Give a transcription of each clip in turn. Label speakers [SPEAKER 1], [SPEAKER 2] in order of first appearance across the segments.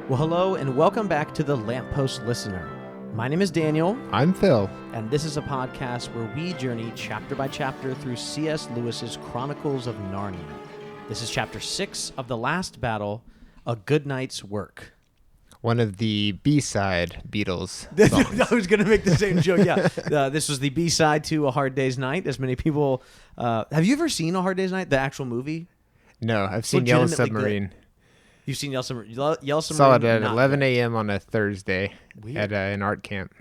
[SPEAKER 1] Well, hello and welcome back to the Lamppost Listener. My name is Daniel.
[SPEAKER 2] I'm Phil.
[SPEAKER 1] And this is a podcast where we journey chapter by chapter through C.S. Lewis's Chronicles of Narnia. This is chapter 6 of The Last Battle, A Good Night's Work.
[SPEAKER 2] One of the B-side Beatles songs.
[SPEAKER 1] I was going to make the same joke, yeah. This was the B-side to A Hard Day's Night, as many people... have you ever seen A Hard Day's Night, the actual movie?
[SPEAKER 2] No, I've seen Yellow Submarine.
[SPEAKER 1] Good. You've seen Yellow Submarine? Yellow Submarine?
[SPEAKER 2] Saw it at 11 a.m. on a Thursday
[SPEAKER 1] Weird.
[SPEAKER 2] at an art camp.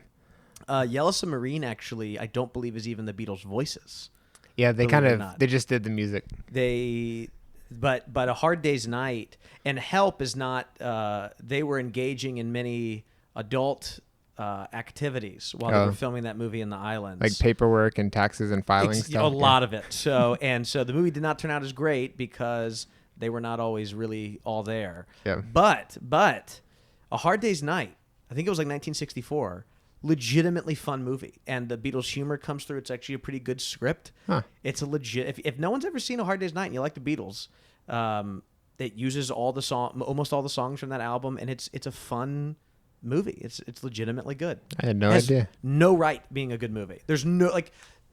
[SPEAKER 1] Yellow Submarine, actually, I don't believe is even the Beatles' voices.
[SPEAKER 2] Yeah, they they just did the music.
[SPEAKER 1] But A Hard Day's Night and Help is not, they were engaging in many adult activities while they were filming that movie in the islands.
[SPEAKER 2] Like paperwork and taxes and filing stuff?
[SPEAKER 1] A lot of it. So the movie did not turn out as great because they were not always really all there.
[SPEAKER 2] Yeah.
[SPEAKER 1] But A Hard Day's Night, I think it was like 1964, legitimately fun movie. And the Beatles' humor comes through. It's actually a pretty good script.
[SPEAKER 2] Huh.
[SPEAKER 1] It's a legit... If no one's ever seen A Hard Day's Night and you like the Beatles, it uses almost all the songs from that album, and it's a fun movie. It's legitimately good.
[SPEAKER 2] I had no idea.
[SPEAKER 1] No right being a good movie. There's no...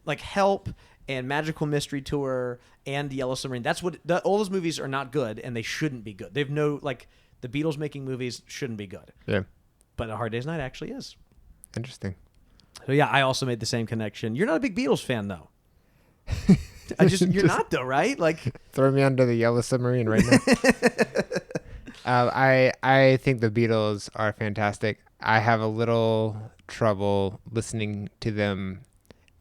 [SPEAKER 1] Like Help and Magical Mystery Tour and Yellow Submarine. That's what all those movies are not good, and they shouldn't be good. They've no the Beatles making movies shouldn't be good.
[SPEAKER 2] Yeah,
[SPEAKER 1] but A Hard Day's Night actually is.
[SPEAKER 2] Interesting.
[SPEAKER 1] So yeah, I also made the same connection. You're not a big Beatles fan though. You're not though, right? Like
[SPEAKER 2] throw me under the Yellow Submarine right now. I think the Beatles are fantastic. I have a little trouble listening to them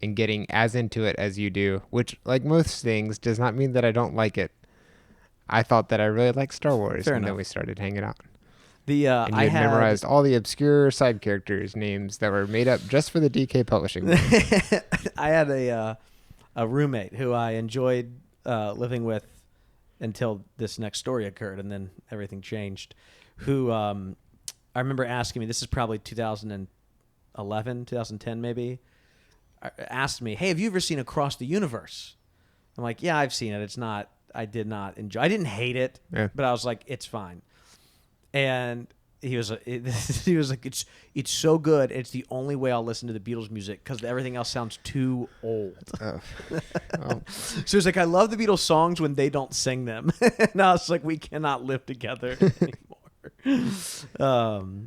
[SPEAKER 2] and getting as into it as you do, which, like most things, does not mean that I don't like it. I thought that I really liked Star Wars,
[SPEAKER 1] Fair
[SPEAKER 2] and
[SPEAKER 1] enough.
[SPEAKER 2] then we stared hanging out.
[SPEAKER 1] And you
[SPEAKER 2] had memorized all the obscure side characters' names that were made up just for the DK Publishing.
[SPEAKER 1] I had a roommate who I enjoyed living with until this next story occurred, and then everything changed. Who I remember asking me, this is probably 2011, 2010 maybe, asked me, hey, have you ever seen Across the Universe? I'm like, yeah, I've seen it. I did not enjoy. I didn't hate it, but I was like, it's fine. And he was like, it's so good. It's the only way I'll listen to the Beatles music because everything else sounds too old. Oh. So it's like, I love the Beatles songs when they don't sing them. And I was like, we cannot live together anymore.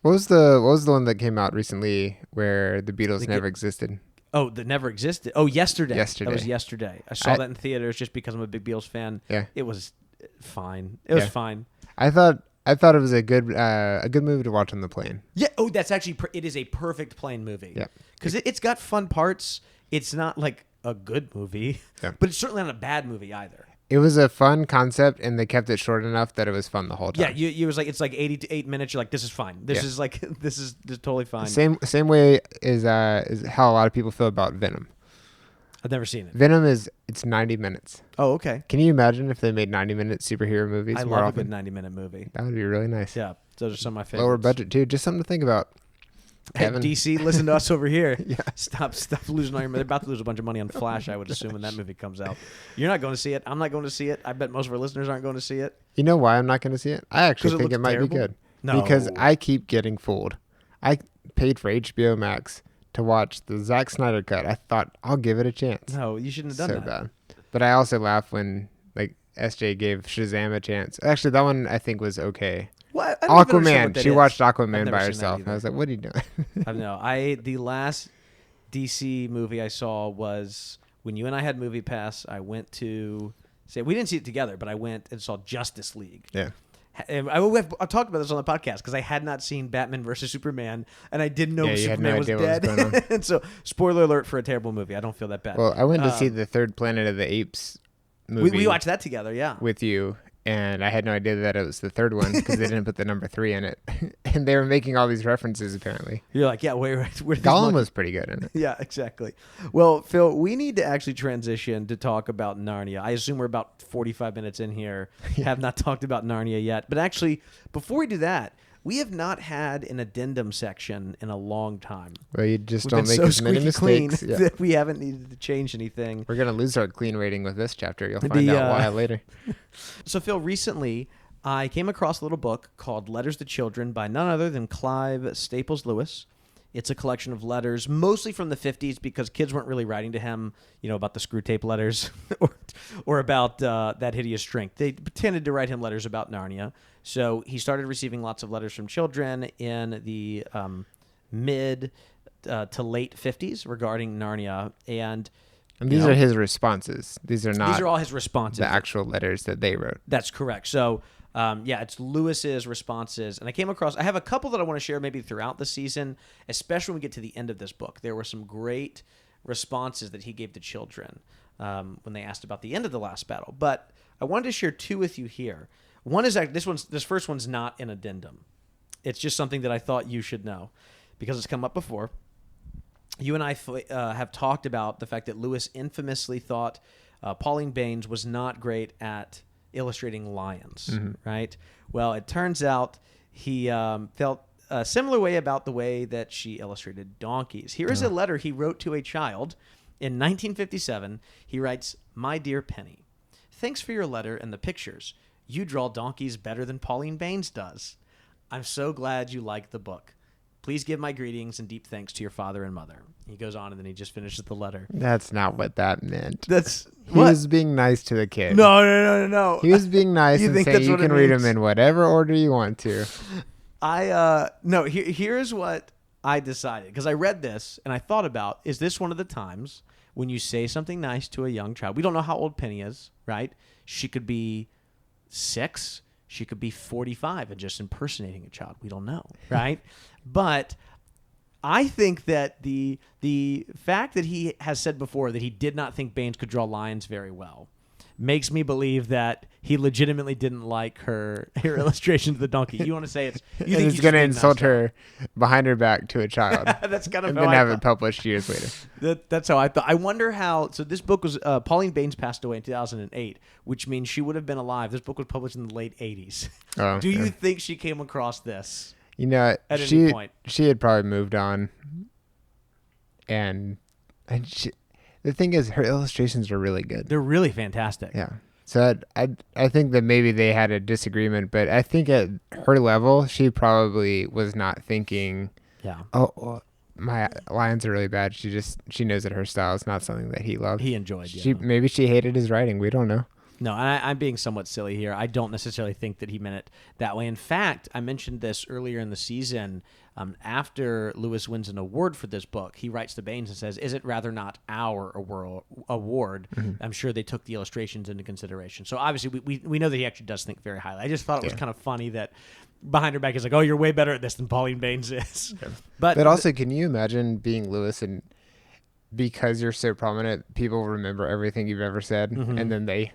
[SPEAKER 2] What was the one that came out recently where the Beatles never existed?
[SPEAKER 1] Oh, that never existed. Oh, Yesterday.
[SPEAKER 2] Yesterday.
[SPEAKER 1] That was Yesterday. I saw that in theaters just because I'm a big Beatles fan.
[SPEAKER 2] Yeah.
[SPEAKER 1] It was fine. It was fine.
[SPEAKER 2] I thought it was a good movie to watch on the plane.
[SPEAKER 1] Yeah. Oh, that's actually it is a perfect plane movie.
[SPEAKER 2] Yeah.
[SPEAKER 1] Because it's got fun parts. It's not like a good movie, but it's certainly not a bad movie either.
[SPEAKER 2] It was a fun concept, and they kept it short enough that it was fun the whole time.
[SPEAKER 1] Yeah, you was like, it's like 88 minutes. You're like, this is fine. This is totally fine.
[SPEAKER 2] Same way is how a lot of people feel about Venom.
[SPEAKER 1] I've never seen it.
[SPEAKER 2] Venom it's 90 minutes.
[SPEAKER 1] Oh, okay.
[SPEAKER 2] Can you imagine if they made 90-minute superhero movies
[SPEAKER 1] I
[SPEAKER 2] more
[SPEAKER 1] love
[SPEAKER 2] often?
[SPEAKER 1] a good 90-minute movie.
[SPEAKER 2] That would be really nice.
[SPEAKER 1] Yeah, those are some of my favorites.
[SPEAKER 2] Lower budget too, just something to think about. Kevin.
[SPEAKER 1] Hey, DC, listen to us over here.
[SPEAKER 2] Yeah.
[SPEAKER 1] Stop losing all your money. They're about to lose a bunch of money on Flash, I would assume, when that movie comes out. You're not going to see it. I'm not going to see it. I bet most of our listeners aren't going to see it.
[SPEAKER 2] You know why I'm not going to see it? I actually think it might
[SPEAKER 1] terrible?
[SPEAKER 2] be good.
[SPEAKER 1] No.
[SPEAKER 2] Because I keep getting fooled. I paid for HBO Max to watch the Zack Snyder cut. I thought, I'll give it a chance.
[SPEAKER 1] No, you shouldn't have done that.
[SPEAKER 2] So bad. But I also laugh when SJ gave Shazam a chance. Actually, that one I think was okay.
[SPEAKER 1] Well, I don't even understand
[SPEAKER 2] Aquaman.
[SPEAKER 1] what that
[SPEAKER 2] She
[SPEAKER 1] is.
[SPEAKER 2] watched
[SPEAKER 1] I've
[SPEAKER 2] Aquaman
[SPEAKER 1] never
[SPEAKER 2] by
[SPEAKER 1] seen
[SPEAKER 2] herself.
[SPEAKER 1] that
[SPEAKER 2] And I was like, what are you doing?
[SPEAKER 1] I don't know. The last DC movie I saw was when you and I had Movie Pass. I went to we didn't see it together, but I went and saw Justice League.
[SPEAKER 2] Yeah.
[SPEAKER 1] And I've talked about this on the podcast because I had not seen Batman versus Superman, and I didn't know Superman was dead. And so, spoiler alert for a terrible movie. I don't feel that bad.
[SPEAKER 2] Well, I went to see the third Planet of the Apes movie.
[SPEAKER 1] We watched that together, yeah.
[SPEAKER 2] With you. And I had no idea that it was the third one because they didn't put the number 3 in it. And they were making all these references, apparently.
[SPEAKER 1] You're like, yeah, where
[SPEAKER 2] Gollum was pretty good in it.
[SPEAKER 1] Yeah, exactly. Well, Phil, we need to actually transition to talk about Narnia. I assume we're about 45 minutes in here, have not talked about Narnia yet. But actually, before we do that, we have not had an addendum section in a long time.
[SPEAKER 2] Well, you just
[SPEAKER 1] We've
[SPEAKER 2] don't
[SPEAKER 1] been
[SPEAKER 2] make
[SPEAKER 1] so
[SPEAKER 2] as many mistakes.
[SPEAKER 1] clean that we haven't needed to change anything.
[SPEAKER 2] We're going to lose our clean rating with this chapter. You'll find out why later.
[SPEAKER 1] So, Phil, recently I came across a little book called Letters to Children by none other than Clive Staples Lewis. It's a collection of letters, mostly from the 50s, because kids weren't really writing to him, about the screw tape letters or about that hideous drink. They tended to write him letters about Narnia. So he started receiving lots of letters from children in the mid to late 50s regarding Narnia. And
[SPEAKER 2] these are his responses. These are
[SPEAKER 1] all his responses.
[SPEAKER 2] The actual letters that they wrote.
[SPEAKER 1] That's correct. So, it's Lewis's responses. And I have a couple that I want to share maybe throughout the season, especially when we get to the end of this book. There were some great responses that he gave to children when they asked about the end of the last battle. But I wanted to share two with you here. One is this first one's not an addendum. It's just something that I thought you should know because it's come up before. You and I have talked about the fact that Lewis infamously thought Pauline Baynes was not great at illustrating lions, right? Well, it turns out he felt a similar way about the way that she illustrated donkeys. Here is a letter he wrote to a child in 1957. He writes, "My dear Penny, thanks for your letter and the pictures. You draw donkeys better than Pauline Baynes does. I'm so glad you like the book. Please give my greetings and deep thanks to your father and mother." He goes on and then he just finishes the letter.
[SPEAKER 2] That's not what that meant.
[SPEAKER 1] He
[SPEAKER 2] was being nice to the kid.
[SPEAKER 1] No.
[SPEAKER 2] He was being nice and saying you can read them in whatever order you want to.
[SPEAKER 1] Here's what I decided, because I read this and I thought about, is this one of the times when you say something nice to a young child? We don't know how old Penny is, right? She could be 6. She could be 45 and just impersonating a child. We don't know, right? But I think that the fact that he has said before that he did not think Baynes could draw lions very well makes me believe that he legitimately didn't like her illustration of the donkey. You want to say you think
[SPEAKER 2] he's going to insult her behind her back to a child.
[SPEAKER 1] That's kind of
[SPEAKER 2] and then have it published years later.
[SPEAKER 1] That's how I thought. I wonder how. So this book was Pauline Baynes passed away in 2008, which means she would have been alive. This book was published in the late 80s. Oh, do you think she came across this? At any point?
[SPEAKER 2] She had probably moved on, and the thing is, her illustrations are really good.
[SPEAKER 1] They're really fantastic.
[SPEAKER 2] Yeah. So I think that maybe they had a disagreement, but I think at her level, she probably was not thinking, oh, well, my lines are really bad. She knows that her style is not something that he loved.
[SPEAKER 1] He enjoyed.
[SPEAKER 2] Maybe she hated his writing. We don't know.
[SPEAKER 1] No, and I'm being somewhat silly here. I don't necessarily think that he meant it that way. In fact, I mentioned this earlier in the season. After Lewis wins an award for this book, he writes to Baynes and says, "Is it rather not our award?" Mm-hmm. I'm sure they took the illustrations into consideration. So obviously, we know that he actually does think very highly. I just thought it was kind of funny that behind her back he's like, "Oh, you're way better at this than Pauline Baynes is." Yeah.
[SPEAKER 2] But also, can you imagine being Lewis and because you're so prominent, people remember everything you've ever said, and then they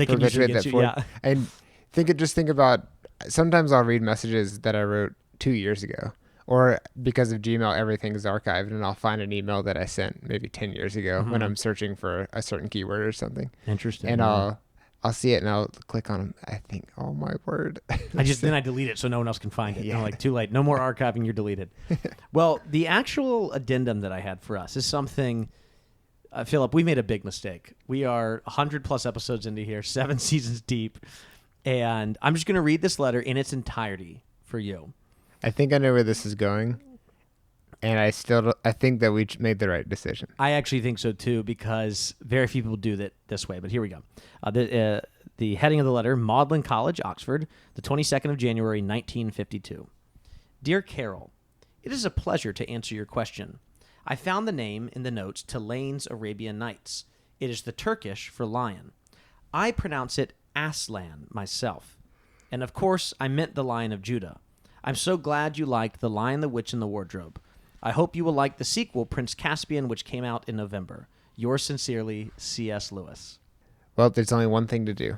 [SPEAKER 1] can use it against you, yeah.
[SPEAKER 2] And think about, sometimes I'll read messages that I wrote 2 years ago, or because of Gmail, everything is archived, and I'll find an email that I sent maybe 10 years ago when I'm searching for a certain keyword or something.
[SPEAKER 1] Interesting.
[SPEAKER 2] And I'll see it and I'll click on them. I think, oh my word.
[SPEAKER 1] Then I delete it so no one else can find it. Yeah. Like, too late. No more archiving. You're deleted. Well, the actual addendum that I had for us is something. Philip, we made a big mistake. We are 100+ episodes into here, 7 seasons deep, and I'm just going to read this letter in its entirety for you.
[SPEAKER 2] I think I know where this is going, and I think that we made the right decision.
[SPEAKER 1] I actually think so too, because very few people do that this way. But here we go. The heading of the letter: Magdalen College, Oxford, the 22nd of January, 1952. Dear Carol, it is a pleasure to answer your question. I found the name in the notes to Lane's Arabian Nights. It is the Turkish for lion. I pronounce it Aslan myself. And of course, I meant the Lion of Judah. I'm so glad you liked The Lion, the Witch, and the Wardrobe. I hope you will like the sequel, Prince Caspian, which came out in November. Yours sincerely, C.S. Lewis.
[SPEAKER 2] Well, there's only one thing to do.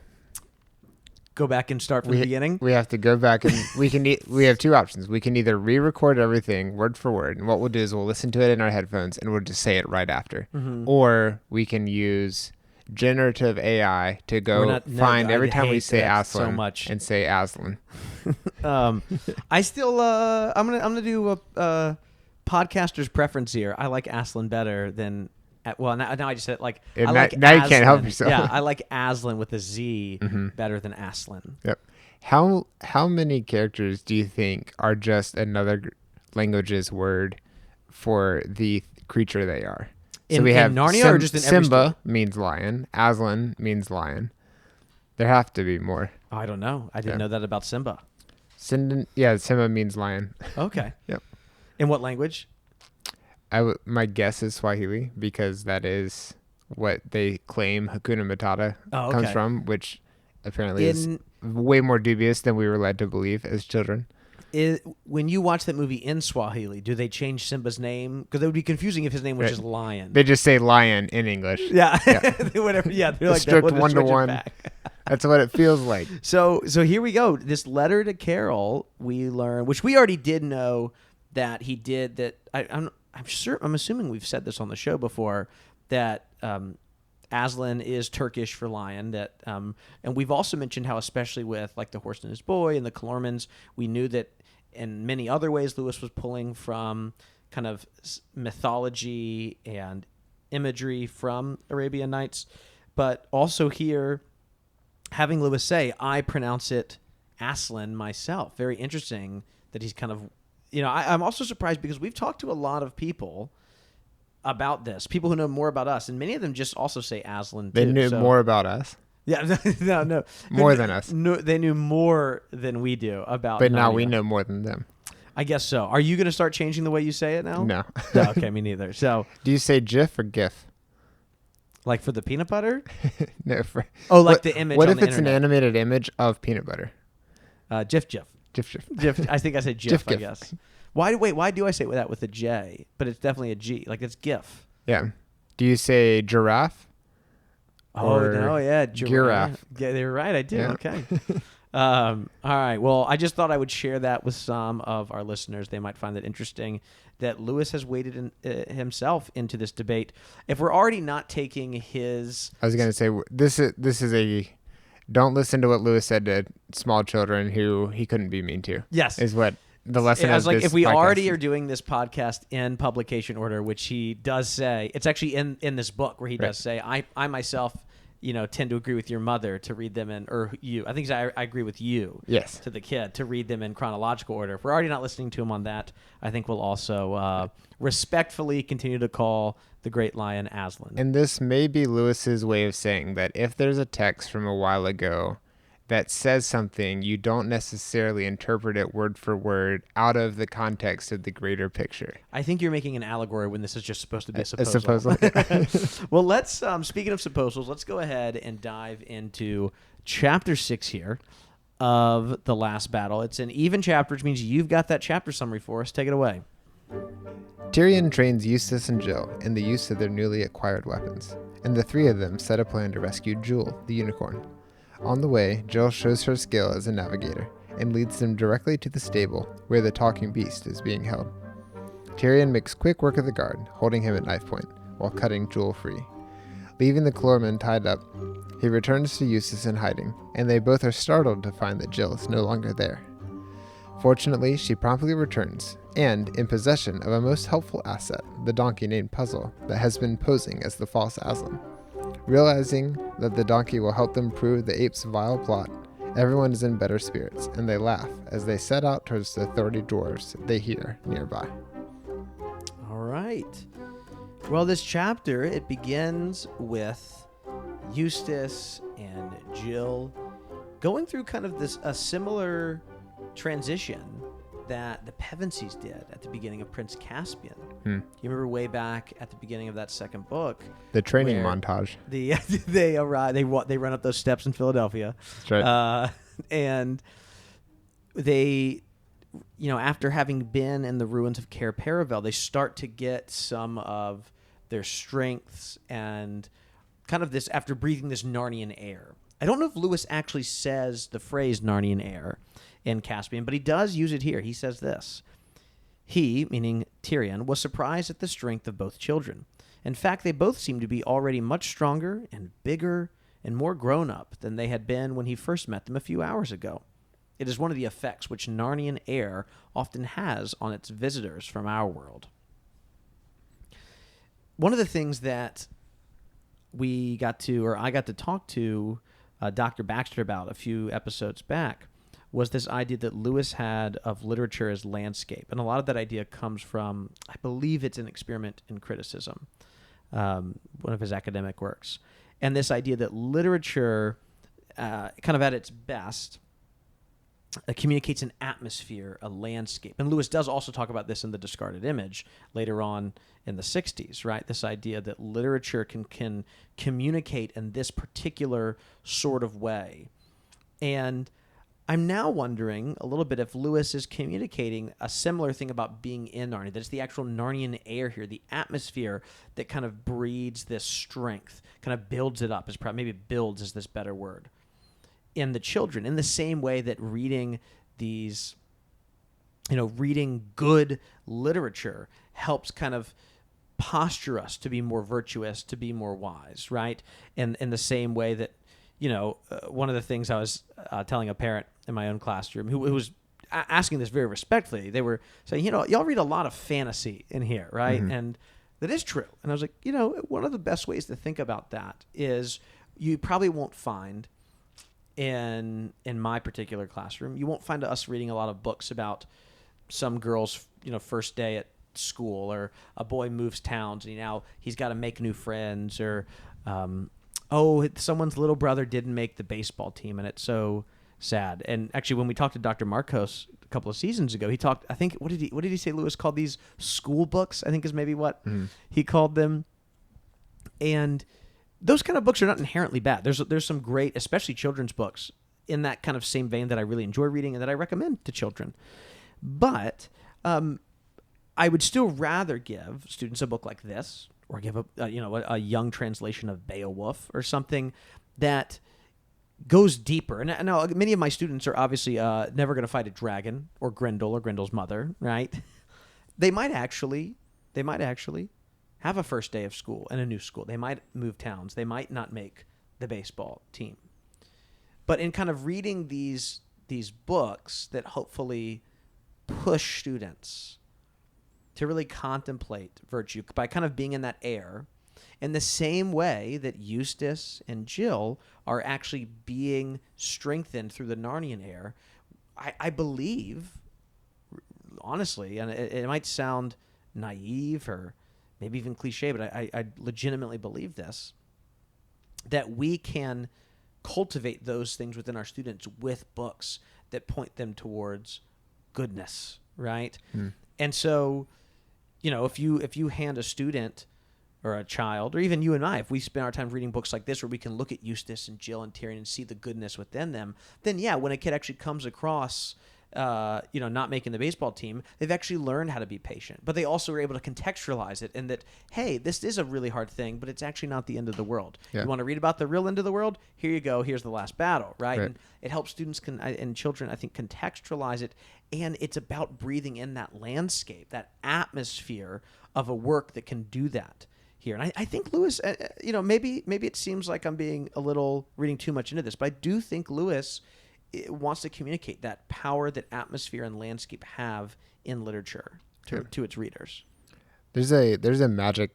[SPEAKER 1] Go back and start from the beginning?
[SPEAKER 2] We have to go back and we have two options. We can either re-record everything word for word, and what we'll do is we'll listen to it in our headphones and we'll just say it right after. Mm-hmm. Or we can use generative AI to go find every time we say Aslan so much. And say Aslan.
[SPEAKER 1] I still I'm gonna do a podcaster's preference here. I like Aslan better than. Well, now I just said like
[SPEAKER 2] now
[SPEAKER 1] Aslan.
[SPEAKER 2] You can't help yourself.
[SPEAKER 1] Yeah, I like Aslan with a Z better than Aslan.
[SPEAKER 2] Yep. How many characters do you think are just another language's word for the creature they are? So we have
[SPEAKER 1] Narnia or just in every story?
[SPEAKER 2] Simba means lion. Aslan means lion. There have to be more.
[SPEAKER 1] I don't know. I didn't know that about Simba.
[SPEAKER 2] Simba means lion.
[SPEAKER 1] Okay.
[SPEAKER 2] Yep.
[SPEAKER 1] In what language?
[SPEAKER 2] My guess is Swahili because that is what they claim Hakuna Matata comes from, which apparently is way more dubious than we were led to believe as children.
[SPEAKER 1] When you watch that movie in Swahili, do they change Simba's name? Because it would be confusing if his name was just Lion.
[SPEAKER 2] They just say lion in English.
[SPEAKER 1] Yeah. Whatever. Yeah. They're like
[SPEAKER 2] strict 1-to-1. That's what it feels like.
[SPEAKER 1] So here we go. This letter to Carol, we learn, which we already did know that he did. That I'm assuming we've said this on the show before, that Aslan is Turkish for lion. That and we've also mentioned how, especially with like the Horse and His Boy and the Calormans, we knew that in many other ways Lewis was pulling from kind of mythology and imagery from Arabian Nights, but also here having Lewis say, I pronounce it Aslan myself. Very interesting that he's kind of, I'm also surprised because we've talked to a lot of people about this, people who know more about us, and many of them just also say Aslan too.
[SPEAKER 2] They knew more about us.
[SPEAKER 1] Yeah, no.
[SPEAKER 2] More than us.
[SPEAKER 1] No, they knew more than we do about
[SPEAKER 2] But now
[SPEAKER 1] Narnia.
[SPEAKER 2] we know more than them.
[SPEAKER 1] I guess so. Are you going to start changing the way you say it now?
[SPEAKER 2] No.
[SPEAKER 1] No, okay, me neither. So,
[SPEAKER 2] do you say GIF or GIF?
[SPEAKER 1] like for the peanut butter?
[SPEAKER 2] No.
[SPEAKER 1] The image
[SPEAKER 2] What
[SPEAKER 1] on
[SPEAKER 2] if
[SPEAKER 1] the
[SPEAKER 2] it's
[SPEAKER 1] internet?
[SPEAKER 2] an animated image of peanut butter?
[SPEAKER 1] GIF.
[SPEAKER 2] GIF.
[SPEAKER 1] GIF. I think I said GIF, I
[SPEAKER 2] GIF.
[SPEAKER 1] guess. Why do I say that with a J? But it's definitely a G. Like it's GIF.
[SPEAKER 2] Yeah. Do you say giraffe?
[SPEAKER 1] Oh, no, yeah.
[SPEAKER 2] Giraffe.
[SPEAKER 1] Yeah, they're right. I do.
[SPEAKER 2] Yeah.
[SPEAKER 1] Okay. All right. Well, I just thought I would share that with some of our listeners. They might find that interesting that Lewis has waded himself into this debate. If we're already not taking his...
[SPEAKER 2] I was going to say, this is a... Don't listen to what Lewis said to small children who he couldn't be mean to.
[SPEAKER 1] Yes.
[SPEAKER 2] Is what the lesson
[SPEAKER 1] I was
[SPEAKER 2] of
[SPEAKER 1] like,
[SPEAKER 2] this
[SPEAKER 1] if we
[SPEAKER 2] podcast
[SPEAKER 1] already
[SPEAKER 2] is.
[SPEAKER 1] are doing this podcast in publication order, which he does say, it's actually in this book where he does say, I myself, tend to agree with your mother to read them or you. I think I agree with you.
[SPEAKER 2] Yes.
[SPEAKER 1] To the kid to read them in chronological order. If we're already not listening to him on that, I think we'll also respectfully continue to call the great lion Aslan.
[SPEAKER 2] And this may be Lewis's way of saying that if there's a text from a while ago that says something, you don't necessarily interpret it word for word out of the context of the greater picture.
[SPEAKER 1] I think you're making an allegory when this is just supposed to be a supposal. Well, let's, speaking of supposals, let's go ahead and dive into chapter 6 here of The Last Battle. It's an even chapter, which means you've got that chapter summary for us. Take it away.
[SPEAKER 2] Tyrion trains Eustace and Jill in the use of their newly acquired weapons, and the three of them set a plan to rescue Jewel, the unicorn. On the way, Jill shows her skill as a navigator and leads them directly to the stable where the talking beast is being held. Tyrion makes quick work of the guard, holding him at knife point, while cutting Jewel free. Leaving the Calorman tied up, he returns to Eustace in hiding, and they both are startled to find that Jill is no longer there. Fortunately, she promptly returns, and in possession of a most helpful asset, the donkey named Puzzle, that has been posing as the false Aslan. Realizing that the donkey will help them prove the ape's vile plot, everyone is in better spirits, and they laugh as they set out towards the 30 dwarves they hear nearby.
[SPEAKER 1] All right. Well, this chapter, it begins with Eustace and Jill going through kind of a similar transition that the Pevensies did at the beginning of Prince Caspian. You remember way back at the beginning of that second book,
[SPEAKER 2] the training montage.
[SPEAKER 1] They arrive. They run up those steps in Philadelphia.
[SPEAKER 2] That's right.
[SPEAKER 1] And they, after having been in the ruins of Cair Paravel, they start to get some of their strengths and kind of this after breathing this Narnian air. I don't know if Lewis actually says the phrase Narnian air in Caspian, but he does use it here. He says this. He, meaning Tyrion, was surprised at the strength of both children. In fact, they both seemed to be already much stronger and bigger and more grown up than they had been when he first met them a few hours ago. It is one of the effects which Narnian air often has on its visitors from our world. One of the things that I got to talk to Dr. Baxter about a few episodes back was this idea that Lewis had of literature as landscape. And a lot of that idea comes from, I believe it's an experiment in criticism, one of his academic works. And this idea that literature, kind of at its best, communicates an atmosphere, a landscape. And Lewis does also talk about this in The Discarded Image later on in the 60s, right? This idea that literature can communicate in this particular sort of way. And I'm now wondering a little bit if Lewis is communicating a similar thing about being in Narnia, that it's the actual Narnian air here, the atmosphere that kind of breeds this strength, kind of builds it up, maybe builds is this better word, in the children, in the same way that reading good literature helps kind of posture us to be more virtuous, to be more wise, right? And in the same way that, one of the things I was telling a parent in my own classroom who was asking this very respectfully, they were saying, y'all read a lot of fantasy in here, right? Mm-hmm. And that is true. And I was like, one of the best ways to think about that is you probably won't find in my particular classroom, you won't find us reading a lot of books about some girl's, first day at school, or a boy moves towns and he's got to make new friends, or someone's little brother didn't make the baseball team and it's so sad. And actually, when we talked to Dr. Marcos a couple of seasons ago, he talked, I think, what did he say Lewis called these? School books, I think is maybe what he called them. And those kind of books are not inherently bad. There's some great, especially children's books, in that kind of same vein that I really enjoy reading and that I recommend to children. But I would still rather give students a book like this, or give a young translation of Beowulf or something that goes deeper. And now many of my students are obviously never going to fight a dragon or Grendel's mother, right? They might actually have a first day of school in a new school. They might move towns. They might not make the baseball team. But in kind of reading these books that hopefully push students to really contemplate virtue by kind of being in that air, in the same way that Eustace and Jill are actually being strengthened through the Narnian air, I believe, honestly, and it might sound naive or maybe even cliche, but I legitimately believe this, that we can cultivate those things within our students with books that point them towards goodness, right? And so, if you hand a student or a child, or even you and I, if we spend our time reading books like this where we can look at Eustace and Jill and Tyrion and see the goodness within them, then yeah, when a kid actually comes across not making the baseball team, they've actually learned how to be patient. But they also are able to contextualize it, and that, hey, this is a really hard thing, but it's actually not the end of the world. Yeah. You want to read about the real end of the world? Here you go. Here's the last battle, right? And it helps students and children, I think, contextualize it. And it's about breathing in that landscape, that atmosphere of a work that can do that here. And I think Lewis, maybe it seems like I'm being a little reading too much into this, but I do think Lewis wants to communicate that power that atmosphere and landscape have in literature to its readers.
[SPEAKER 2] There's a magic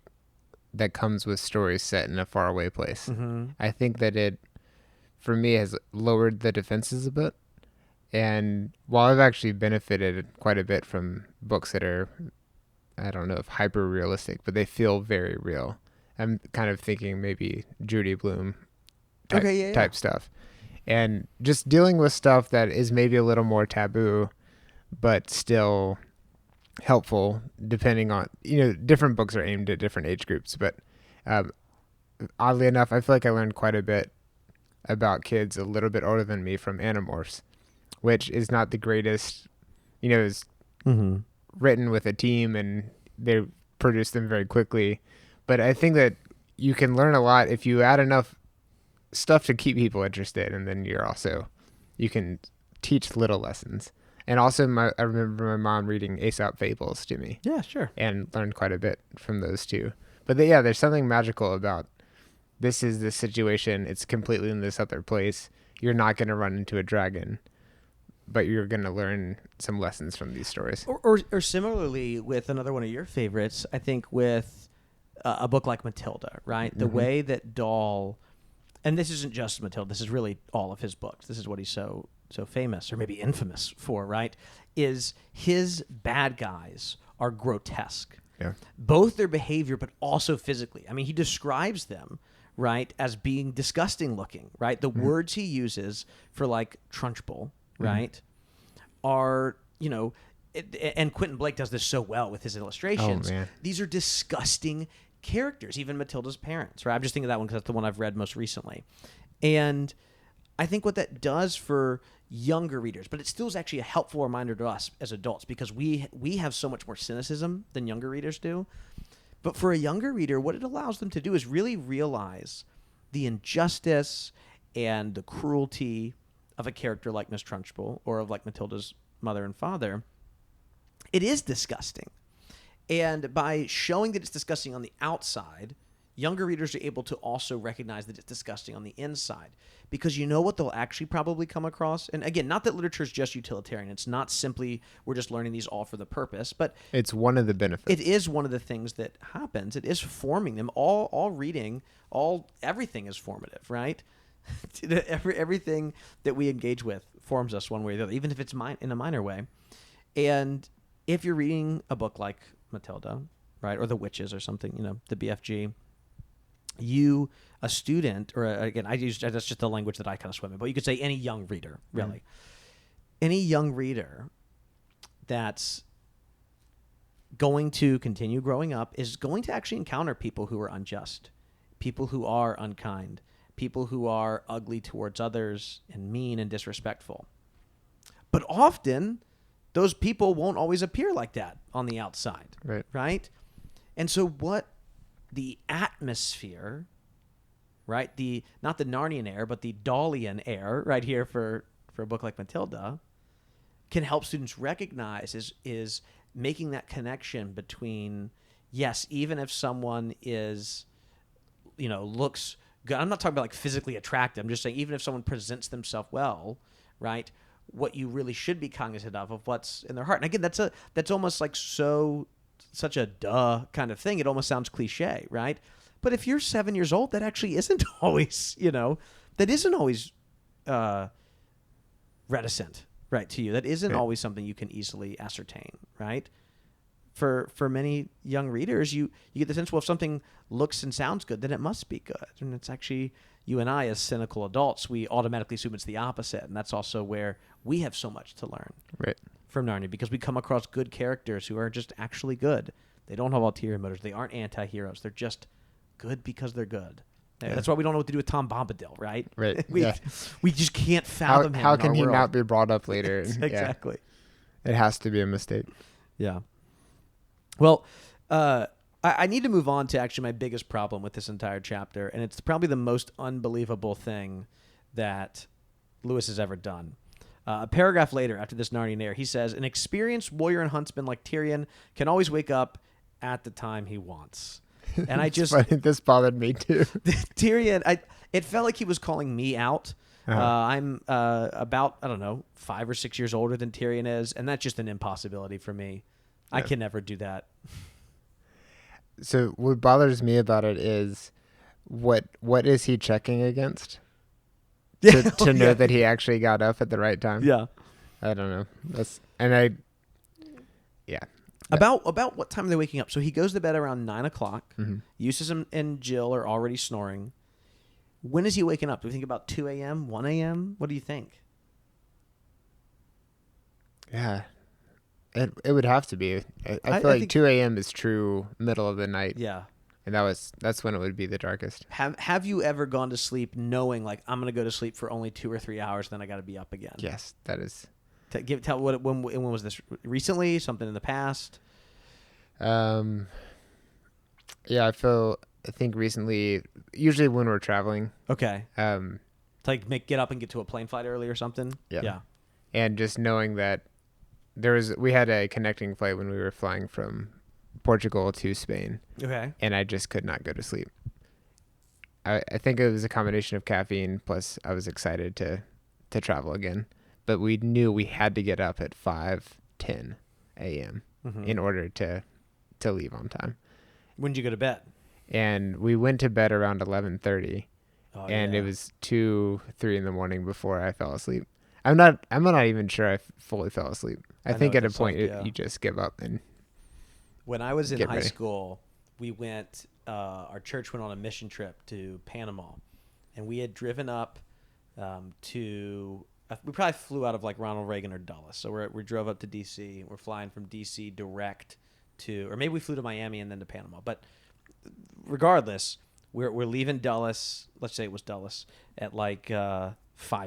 [SPEAKER 2] that comes with stories set in a faraway place. Mm-hmm. I think that it, for me, has lowered the defenses a bit. And while I've actually benefited quite a bit from books that are, I don't know if hyper realistic, but they feel very real. I'm kind of thinking maybe Judy Blume type stuff. And just dealing with stuff that is maybe a little more taboo, but still helpful, depending on, different books are aimed at different age groups. But oddly enough, I feel like I learned quite a bit about kids a little bit older than me from Animorphs, which is not the greatest, is written with a team and they produce them very quickly. But I think that you can learn a lot if you add enough stuff to keep people interested, and then you can teach little lessons. And also, I remember my mom reading Aesop fables to me.
[SPEAKER 1] Yeah, sure.
[SPEAKER 2] And learned quite a bit from those too. But there's something magical about this is this situation. It's completely in this other place. You're not going to run into a dragon, but you're going to learn some lessons from these stories.
[SPEAKER 1] Or similarly with another one of your favorites, I think with a book like Matilda, right? The way that Dahl, and this isn't just Matilda, this is really all of his books. This is what he's so so famous or maybe infamous for, right, is his bad guys are grotesque.
[SPEAKER 2] Yeah.
[SPEAKER 1] Both their behavior, but also physically. I mean, he describes them, right, as being disgusting looking, right? The words he uses for like Trunchbull, right, are, and Quentin Blake does this so well with his illustrations.
[SPEAKER 2] Oh, man.
[SPEAKER 1] These are disgusting characters, even Matilda's parents, right? I'm just thinking of that one because that's the one I've read most recently. And I think what that does for younger readers, but it still is actually a helpful reminder to us as adults because we have so much more cynicism than younger readers do. But for a younger reader, what it allows them to do is really realize the injustice and the cruelty of a character like Miss Trunchbull or of like Matilda's mother and father. It is disgusting. And by showing that it's disgusting on the outside, younger readers are able to also recognize that it's disgusting on the inside. Because you know what they'll actually probably come across? And again, not that literature is just utilitarian. It's not simply we're just learning these all for the purpose. But
[SPEAKER 2] it's one of the benefits.
[SPEAKER 1] It is one of the things that happens. It is forming them. All reading, everything is formative, right? Everything that we engage with forms us one way or the other, even if it's in a minor way. And if you're reading a book like Matilda, right, or The Witches or something, the BFG, a student, or again, that's just the language that I kind of swim in, but you could say any young reader, really. Any young reader that's going to continue growing up is going to actually encounter people who are unjust, people who are unkind, people who are ugly towards others and mean and disrespectful. But often, those people won't always appear like that on the outside, right? And so what the atmosphere, right, not the Narnian air, but the Dalian air right here for a book like Matilda, can help students recognize is making that connection between, yes, even if someone is, looks good. I'm not talking about like physically attractive. I'm just saying even if someone presents themselves well, right, what you really should be cognizant of what's in their heart. And again, that's almost like such a duh kind of thing. It almost sounds cliche, right? But if you're 7 years old, that actually isn't always, that isn't always reticent, right, to you. That isn't always something you can easily ascertain, right? For many young readers, you get the sense, well, if something looks and sounds good, then it must be good. And it's actually, you and I as cynical adults, we automatically assume it's the opposite. And that's also where we have so much to learn from Narnia, because we come across good characters who are just actually good. They don't have ulterior motives. They aren't anti-heroes. They're just good because they're good. Yeah. That's why we don't know what to do with Tom Bombadil, right?
[SPEAKER 2] Right.
[SPEAKER 1] We just can't fathom him.
[SPEAKER 2] How can he
[SPEAKER 1] world.
[SPEAKER 2] not be brought up later?
[SPEAKER 1] Exactly.
[SPEAKER 2] It has to be a mistake.
[SPEAKER 1] Yeah. Well, I need to move on to actually my biggest problem with this entire chapter, and it's probably the most unbelievable thing that Lewis has ever done. A paragraph later, after this Narnian air, he says, an experienced warrior and huntsman like Tyrion can always wake up at the time he wants. And I just...
[SPEAKER 2] funny. This bothered me too.
[SPEAKER 1] Tyrion, it felt like he was calling me out.
[SPEAKER 2] Uh-huh.
[SPEAKER 1] I'm about, 5 or 6 years older than Tyrion is, and that's just an impossibility for me. I can never do that.
[SPEAKER 2] So what bothers me about it is what is he checking against to know that he actually got up at the right time?
[SPEAKER 1] Yeah.
[SPEAKER 2] I don't know.
[SPEAKER 1] About what time are they waking up? So he goes to bed around 9 o'clock.
[SPEAKER 2] Mm-hmm.
[SPEAKER 1] Eustace and Jill are already snoring. When is he waking up? Do we think about 2 a.m., 1 a.m.? What do you think?
[SPEAKER 2] Yeah. It would have to be. I feel like 2 a.m. is true middle of the night.
[SPEAKER 1] Yeah.
[SPEAKER 2] And that's when it would be the darkest.
[SPEAKER 1] Have you ever gone to sleep knowing, like, I'm going to go to sleep for only 2 or 3 hours, then I got to be up again?
[SPEAKER 2] Yes, that is.
[SPEAKER 1] When was this? Recently? Something in the past?
[SPEAKER 2] Yeah, I think recently, usually when we're traveling.
[SPEAKER 1] Okay. To like get up and get to a plane flight early or something? Yeah.
[SPEAKER 2] And just knowing that we had a connecting flight when we were flying from Portugal to Spain.
[SPEAKER 1] Okay.
[SPEAKER 2] And I just could not go to sleep. I think it was a combination of caffeine plus I was excited to travel again. But we knew we had to get up at 5:10 a.m. in order to leave on time.
[SPEAKER 1] When did you go to bed?
[SPEAKER 2] And we went to bed around 11:30. It was 2-3 in the morning before I fell asleep. I'm not even sure I fully fell asleep. I
[SPEAKER 1] know
[SPEAKER 2] think
[SPEAKER 1] what
[SPEAKER 2] at a
[SPEAKER 1] that's
[SPEAKER 2] point
[SPEAKER 1] like, yeah.
[SPEAKER 2] you just give up and
[SPEAKER 1] When I was in
[SPEAKER 2] get
[SPEAKER 1] high
[SPEAKER 2] ready.
[SPEAKER 1] school, we went. Our church went on a mission trip to Panama, and we had driven up to. We probably flew out of like Ronald Reagan or Dulles, so we drove up to D.C. We're flying from D.C. direct to, or maybe we flew to Miami and then to Panama. But regardless, we're leaving Dulles. Let's say it was Dulles at like 5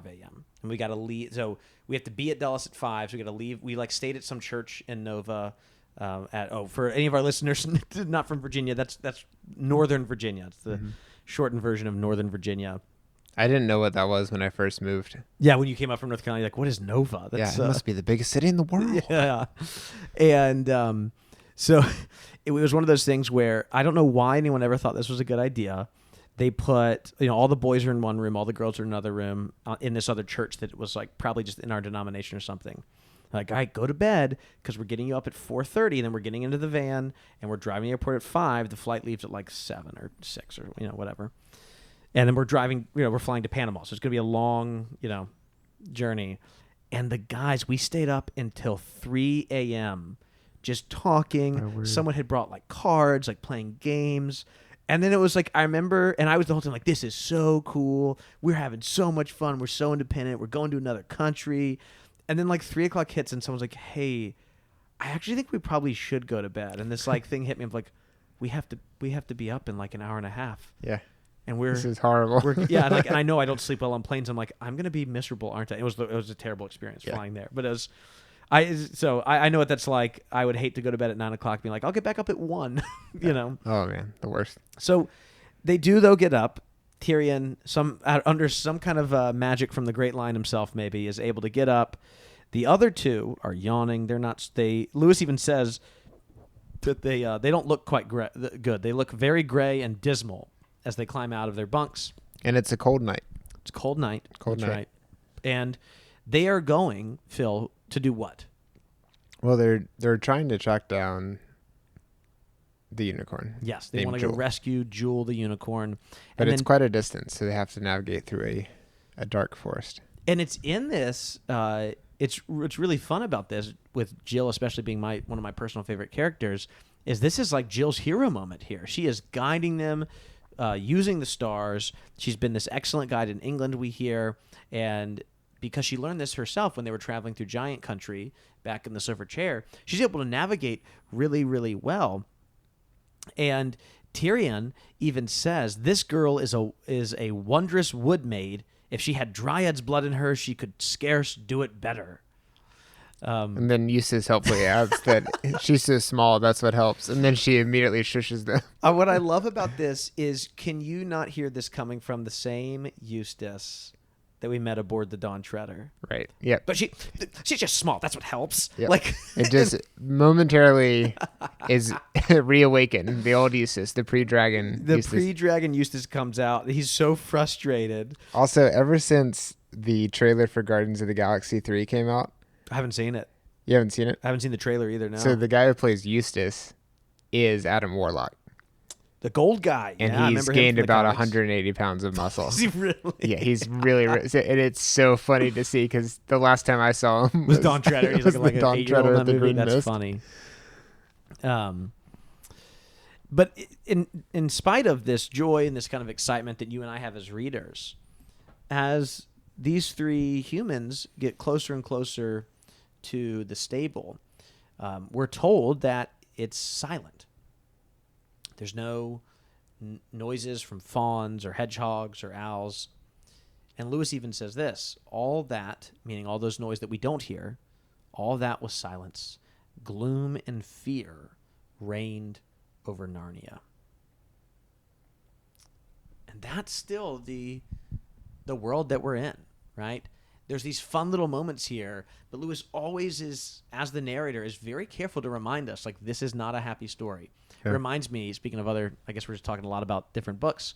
[SPEAKER 1] a.m. and we got to leave. So we have to be at Dulles at 5. So we got to leave. We like stayed at some church in Nova. For any of our listeners not from Virginia, that's Northern Virginia. It's the shortened version of Northern Virginia.
[SPEAKER 2] I didn't know what that was when I first moved.
[SPEAKER 1] Yeah, when you came up from North Carolina, you're like, what is Nova?
[SPEAKER 2] That's, it must be the biggest city in the world.
[SPEAKER 1] Yeah. And so it was one of those things where I don't know why anyone ever thought this was a good idea. They put, all the boys are in one room, all the girls are in another room in this other church that was like probably just in our denomination or something. Like, all right, go to bed because we're getting you up at 4:30, and then we're getting into the van and we're driving to the airport at 5. The flight leaves at like 7 or 6 or whatever. And then we're driving, we're flying to Panama. So it's going to be a long, journey. And the guys, we stayed up until 3 a.m. just talking. Someone had brought like cards, like playing games. And then it was like, I remember, and I was the whole time like, this is so cool. We're having so much fun. We're so independent. We're going to another country. And then like 3 o'clock hits and someone's like, hey, I actually think we probably should go to bed. And this like thing hit me. I'm like, we have to be up in like an hour and a half.
[SPEAKER 2] Yeah.
[SPEAKER 1] And
[SPEAKER 2] this is horrible.
[SPEAKER 1] And I know I don't sleep well on planes. I'm like, I'm gonna be miserable, aren't I? It was a terrible experience flying there. But it was, I know what that's like. I would hate to go to bed at 9 o'clock, being like, I'll get back up at 1.
[SPEAKER 2] Oh man, the worst.
[SPEAKER 1] So they do though get up. Tyrion, under some kind of magic from the Great Lion himself, maybe is able to get up. The other two are yawning. They're not. Lewis even says that they don't look quite good. They look very gray and dismal as they climb out of their bunks.
[SPEAKER 2] And it's a cold night.
[SPEAKER 1] It's a cold night.
[SPEAKER 2] Cold
[SPEAKER 1] That's
[SPEAKER 2] night.
[SPEAKER 1] right. And they are going, Phil, to do what?
[SPEAKER 2] Well, they're trying to track down the unicorn.
[SPEAKER 1] Yes, they want to go rescue Jewel the unicorn.
[SPEAKER 2] But it's quite a distance, so they have to navigate through a dark forest.
[SPEAKER 1] And it's in this. It's really fun about this, with Jill especially being one of my personal favorite characters, is this is like Jill's hero moment here. She is guiding them, using the stars. She's been this excellent guide in England, we hear, and because she learned this herself when they were traveling through Giant Country back in the Silver Chair, she's able to navigate really, really well. And Tyrion even says, this girl is a wondrous wood maid. If she had Dryad's blood in her, she could scarce do it better.
[SPEAKER 2] And then Eustace helpfully adds that she's so small, that's what helps. And then she immediately shushes them.
[SPEAKER 1] What I love about this is, can you not hear this coming from the same Eustace that we met aboard the Dawn Treader?
[SPEAKER 2] Right. Yep.
[SPEAKER 1] But she's just small. That's what helps.
[SPEAKER 2] Yep.
[SPEAKER 1] Like
[SPEAKER 2] it just momentarily is reawakened. The old Eustace, the pre-dragon.
[SPEAKER 1] The
[SPEAKER 2] Eustace.
[SPEAKER 1] pre-dragon Eustace comes out. He's so frustrated.
[SPEAKER 2] Also, ever since the trailer for Guardians of the Galaxy 3 came out.
[SPEAKER 1] I haven't seen it.
[SPEAKER 2] You haven't seen it?
[SPEAKER 1] I haven't seen the trailer either, no.
[SPEAKER 2] So the guy who plays Eustace is Adam Warlock.
[SPEAKER 1] The gold guy.
[SPEAKER 2] And
[SPEAKER 1] yeah,
[SPEAKER 2] he's gained about 180 pounds of muscle.
[SPEAKER 1] Is he really?
[SPEAKER 2] Yeah, he's really... and it's so funny to see, because the last time I saw him
[SPEAKER 1] was Dawn Treader. He's looking like an 8-year-old in that movie. That's
[SPEAKER 2] Mist.
[SPEAKER 1] funny. But in spite of this joy and this kind of excitement that you and I have as readers, as these three humans get closer and closer to the stable, we're told that it's silent. There's no noises from fawns or hedgehogs or owls. And Lewis even says this, all that, meaning all those noise that we don't hear, all that was silence. Gloom and fear reigned over Narnia. And that's still the world that we're in, right? There's these fun little moments here, but Lewis always is, as the narrator, is very careful to remind us, like, this is not a happy story. Yeah. It reminds me, speaking of other, I guess we're just talking a lot about different books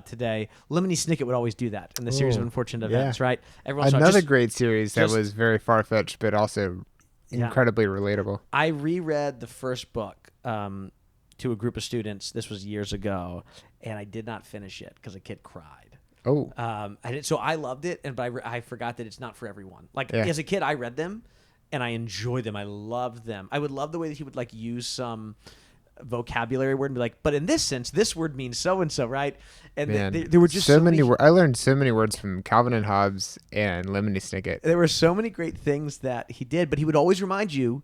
[SPEAKER 1] today, Lemony Snicket would always do that in the series of unfortunate events, right?
[SPEAKER 2] Another great series that was very far-fetched, but also incredibly relatable.
[SPEAKER 1] I reread the first book to a group of students. This was years ago, and I did not finish it because a kid cried.
[SPEAKER 2] Oh,
[SPEAKER 1] So I loved it, but I forgot that it's not for everyone. Like
[SPEAKER 2] yeah.
[SPEAKER 1] as a kid, I read them, and I enjoyed them. I loved them. I would love the way that he would like use some vocabulary word and be like, but in this sense, this word means so and so, right? And
[SPEAKER 2] Man,
[SPEAKER 1] there were just so many.
[SPEAKER 2] I learned so many words from Calvin and Hobbes and Lemony Snicket.
[SPEAKER 1] There were so many great things that he did, but he would always remind you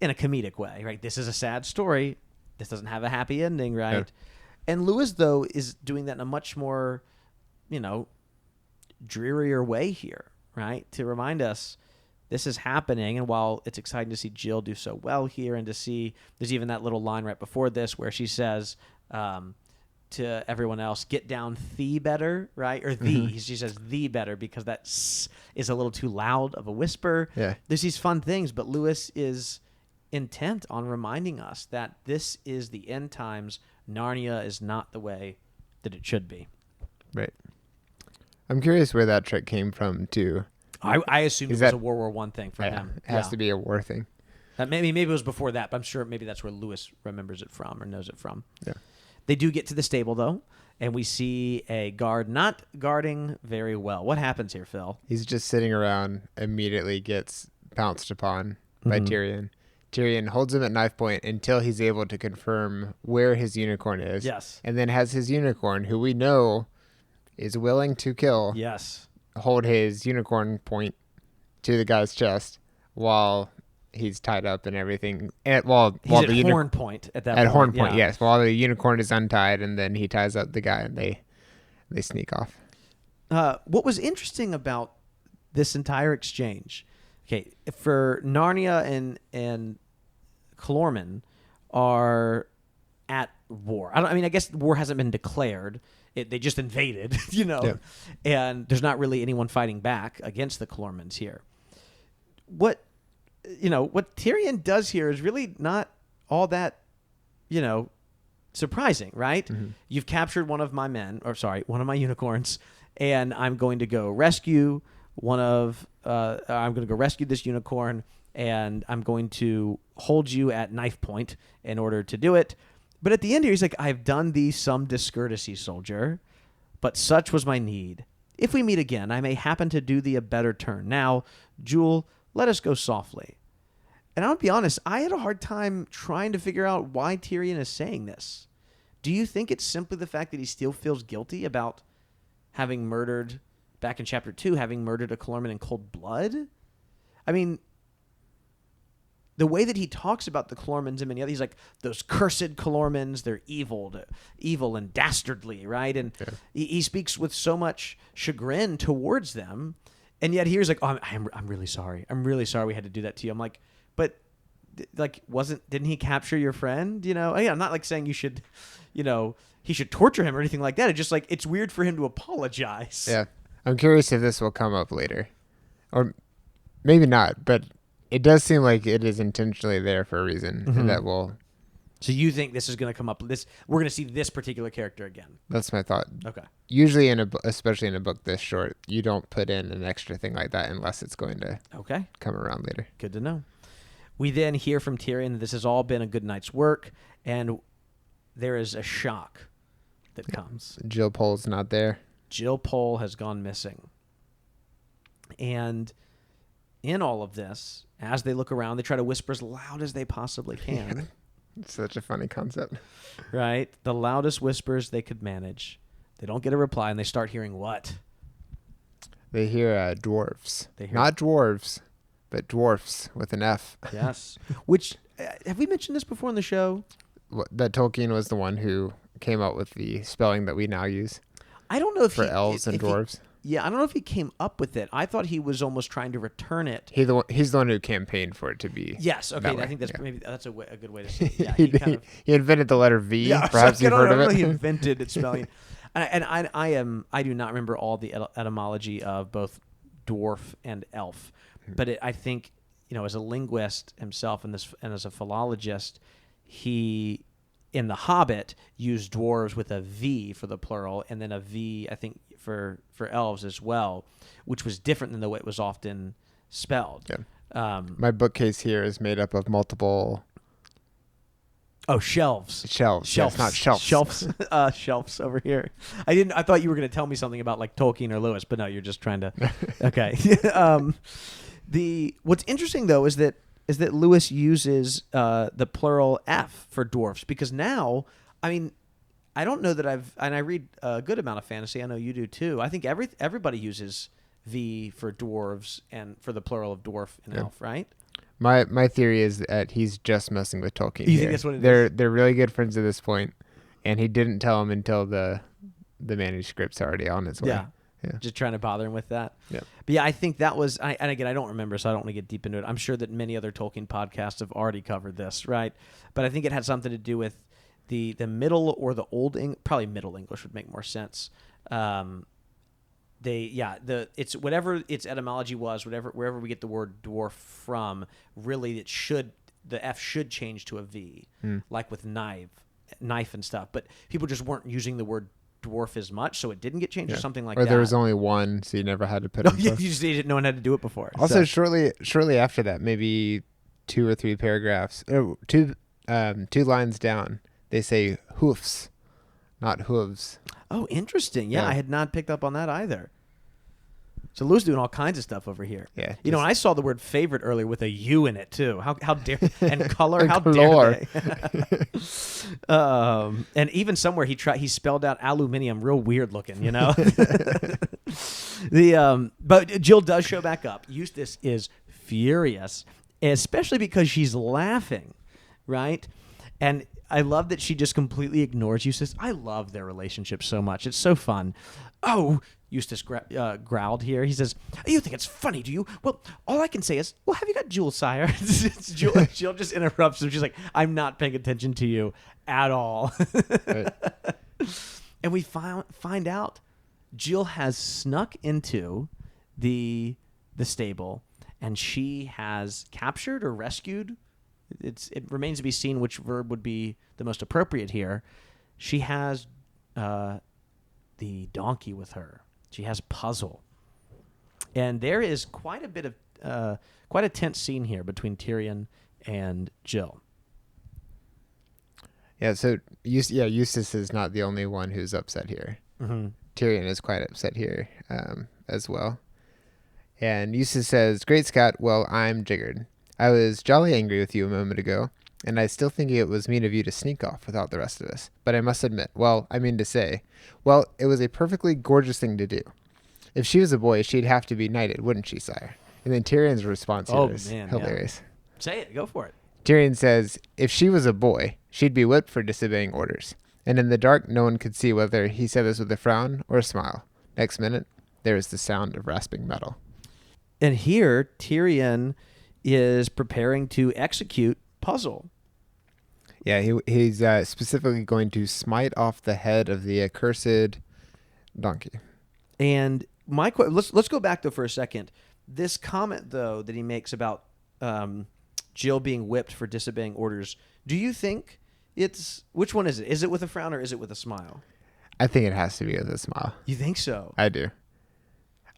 [SPEAKER 1] in a comedic way, right? This is a sad story. This doesn't have a happy ending, right?
[SPEAKER 2] Yeah.
[SPEAKER 1] And Lewis, though, is doing that in a much more, drearier way here, right? To remind us this is happening. And while it's exciting to see Jill do so well here and to see there's even that little line right before this where she says to everyone else, get down the better, right? Or the. Mm-hmm. She says the better because that is a little too loud of a whisper.
[SPEAKER 2] Yeah.
[SPEAKER 1] There's these fun things, but Lewis is intent on reminding us that this is the end times. Narnia is not the way that it should be.
[SPEAKER 2] Right. I'm curious where that trick came from too.
[SPEAKER 1] I assume it was a World War I thing for him.
[SPEAKER 2] It has to be a war thing.
[SPEAKER 1] Maybe it was before that, but I'm sure maybe that's where Lewis remembers it from or knows it from.
[SPEAKER 2] Yeah.
[SPEAKER 1] They do get to the stable though, and we see a guard not guarding very well. What happens here, Phil?
[SPEAKER 2] He's just sitting around, immediately gets pounced upon by Tyrion. Tyrion holds him at knife point until he's able to confirm where his unicorn is.
[SPEAKER 1] Yes.
[SPEAKER 2] And then has his unicorn, who we know is willing to kill.
[SPEAKER 1] Yes.
[SPEAKER 2] Hold his unicorn point to the guy's chest while he's tied up and everything. While
[SPEAKER 1] the horn point at that point.
[SPEAKER 2] At horn point, yes. While the unicorn is untied, and then he ties up the guy, and they sneak off.
[SPEAKER 1] What was interesting about this entire exchange, okay, for Narnia and Calormen are at war. I guess war hasn't been declared. They just invaded,
[SPEAKER 2] Yeah.
[SPEAKER 1] And there's not really anyone fighting back against the Calormens here. What Tyrion does here is really not all that, surprising, right? Mm-hmm. You've captured one of my unicorns, and I'm going to go rescue I'm going to go rescue this unicorn, and I'm going to hold you at knife point in order to do it. But at the end here, he's like, I've done thee some discourtesy, soldier, but such was my need. If we meet again, I may happen to do thee a better turn. Now, Jewel, let us go softly. And I'll be honest, I had a hard time trying to figure out why Tyrion is saying this. Do you think it's simply the fact that he still feels guilty about having murdered, back in Chapter 2, having murdered a Calormen in cold blood? I mean, the way that he talks about the Calormens and many others, he's like, those cursed Calormens, they're evil and dastardly, right? And he speaks with so much chagrin towards them, and yet here's like, oh, I'm really sorry. I'm really sorry we had to do that to you. I'm like, but didn't he capture your friend? I'm not like saying you should, he should torture him or anything like that. It's just like, it's weird for him to apologize.
[SPEAKER 2] Yeah. I'm curious if this will come up later, or maybe not, but it does seem like it is intentionally there for a reason, and that will.
[SPEAKER 1] So you think this is going to come up? We're going to see this particular character again.
[SPEAKER 2] That's my thought.
[SPEAKER 1] Okay.
[SPEAKER 2] Usually especially in a book this short, you don't put in an extra thing like that unless it's going to come around later.
[SPEAKER 1] Good to know. We then hear from Tyrion that this has all been a good night's work, and there is a shock that comes.
[SPEAKER 2] Jill Pole's not there.
[SPEAKER 1] Jill Pole has gone missing. And in all of this, as they look around, they try to whisper as loud as they possibly can.
[SPEAKER 2] It's such a funny concept.
[SPEAKER 1] Right? The loudest whispers they could manage. They don't get a reply, and they start hearing what?
[SPEAKER 2] They hear dwarves. Not dwarves, but dwarfs with an F.
[SPEAKER 1] Yes. Which, have we mentioned this before in the show?
[SPEAKER 2] That Tolkien was the one who came up with the spelling that we now use.
[SPEAKER 1] I don't know if
[SPEAKER 2] for elves and dwarves.
[SPEAKER 1] I don't know if he came up with it. I thought he was almost trying to return it.
[SPEAKER 2] He's the one who campaigned for it to be.
[SPEAKER 1] Yes. Okay. I think that's maybe that's a good way to say it. Yeah,
[SPEAKER 2] he invented the letter V. Yeah, perhaps you've heard of it.
[SPEAKER 1] He invented its spelling. And I do not remember all the etymology of both dwarf and elf, but I think as a linguist himself and as a philologist, he in The Hobbit used dwarves with a V for the plural, and then a V I think for elves as well, which was different than the way it was often spelled.
[SPEAKER 2] Yeah. My bookcase here is made up of multiple
[SPEAKER 1] Oh, shelves.
[SPEAKER 2] Shelves. Yes, not shelves.
[SPEAKER 1] Shelves. Shelves over here. I thought you were going to tell me something about like Tolkien or Lewis, but no, you're just trying to. Okay. What's interesting though is that Lewis uses the plural F for dwarfs because now, I mean, I don't know that I read a good amount of fantasy. I know you do too. I think everybody uses V for dwarves and for the plural of dwarf and elf, right?
[SPEAKER 2] My theory is that he's just messing with Tolkien.
[SPEAKER 1] You think that's what it
[SPEAKER 2] is?
[SPEAKER 1] is?
[SPEAKER 2] They're really good friends at this point, and he didn't tell him until the manuscript's already on its way.
[SPEAKER 1] Yeah. Just trying to bother him with that.
[SPEAKER 2] Yeah.
[SPEAKER 1] But yeah, I think that was, and again, I don't remember, so I don't want to get deep into it. I'm sure that many other Tolkien podcasts have already covered this, right? But I think it had something to do with the middle or the old probably Middle English would make more sense. It's whatever its etymology was, wherever we get the word dwarf from, really the F should change to a V, like with knife and stuff. But people just weren't using the word dwarf as much, so it didn't get changed or something like that.
[SPEAKER 2] Or there was only one, so you never had to put it.
[SPEAKER 1] No one had to do it before.
[SPEAKER 2] Also, shortly after that, maybe 2 or 3 paragraphs, or two lines down, they say hoofs, not hooves.
[SPEAKER 1] Oh, interesting. Yeah, I had not picked up on that either. So Lou's doing all kinds of stuff over here.
[SPEAKER 2] Yeah.
[SPEAKER 1] And I saw the word favorite earlier with a U in it too. How dare and color? How dare they? And even somewhere he spelled out aluminium real weird looking, But Jill does show back up. Eustace is furious, especially because she's laughing, right? And I love that she just completely ignores Eustace. I love their relationship so much. It's so fun. Oh, Eustace growled here. He says, "You think it's funny, do you? Well, all I can say is, well, have you got Jewel, sire?" Jill just interrupts him. She's like, "I'm not paying attention to you at all." Right. And we find out Jill has snuck into the stable, and she has captured or rescued. It remains to be seen which verb would be the most appropriate here. She has the donkey with her. She has Puzzle. And there is quite a tense scene here between Tyrion and Jill.
[SPEAKER 2] Yeah, so Eustace is not the only one who's upset here. Mm-hmm. Tyrion is quite upset here as well. And Eustace says, "Great Scott, well, I'm jiggered. I was jolly angry with you a moment ago, and I still think it was mean of you to sneak off without the rest of us. But I must admit, it was a perfectly gorgeous thing to do. If she was a boy, she'd have to be knighted, wouldn't she, sire?" And then Tyrion's response is hilarious.
[SPEAKER 1] Yeah. Say it. Go for it.
[SPEAKER 2] Tyrion says, "If she was a boy, she'd be whipped for disobeying orders." And in the dark, no one could see whether he said this with a frown or a smile. Next minute, there is the sound of rasping metal.
[SPEAKER 1] And here, Tyrion is preparing to execute Puzzle.
[SPEAKER 2] Yeah, he's specifically going to smite off the head of the accursed donkey.
[SPEAKER 1] And let's go back though for a second. This comment though that he makes about Jill being whipped for disobeying orders. Do you think which one is it? Is it with a frown or is it with a smile?
[SPEAKER 2] I think it has to be with a smile.
[SPEAKER 1] You think so?
[SPEAKER 2] I do.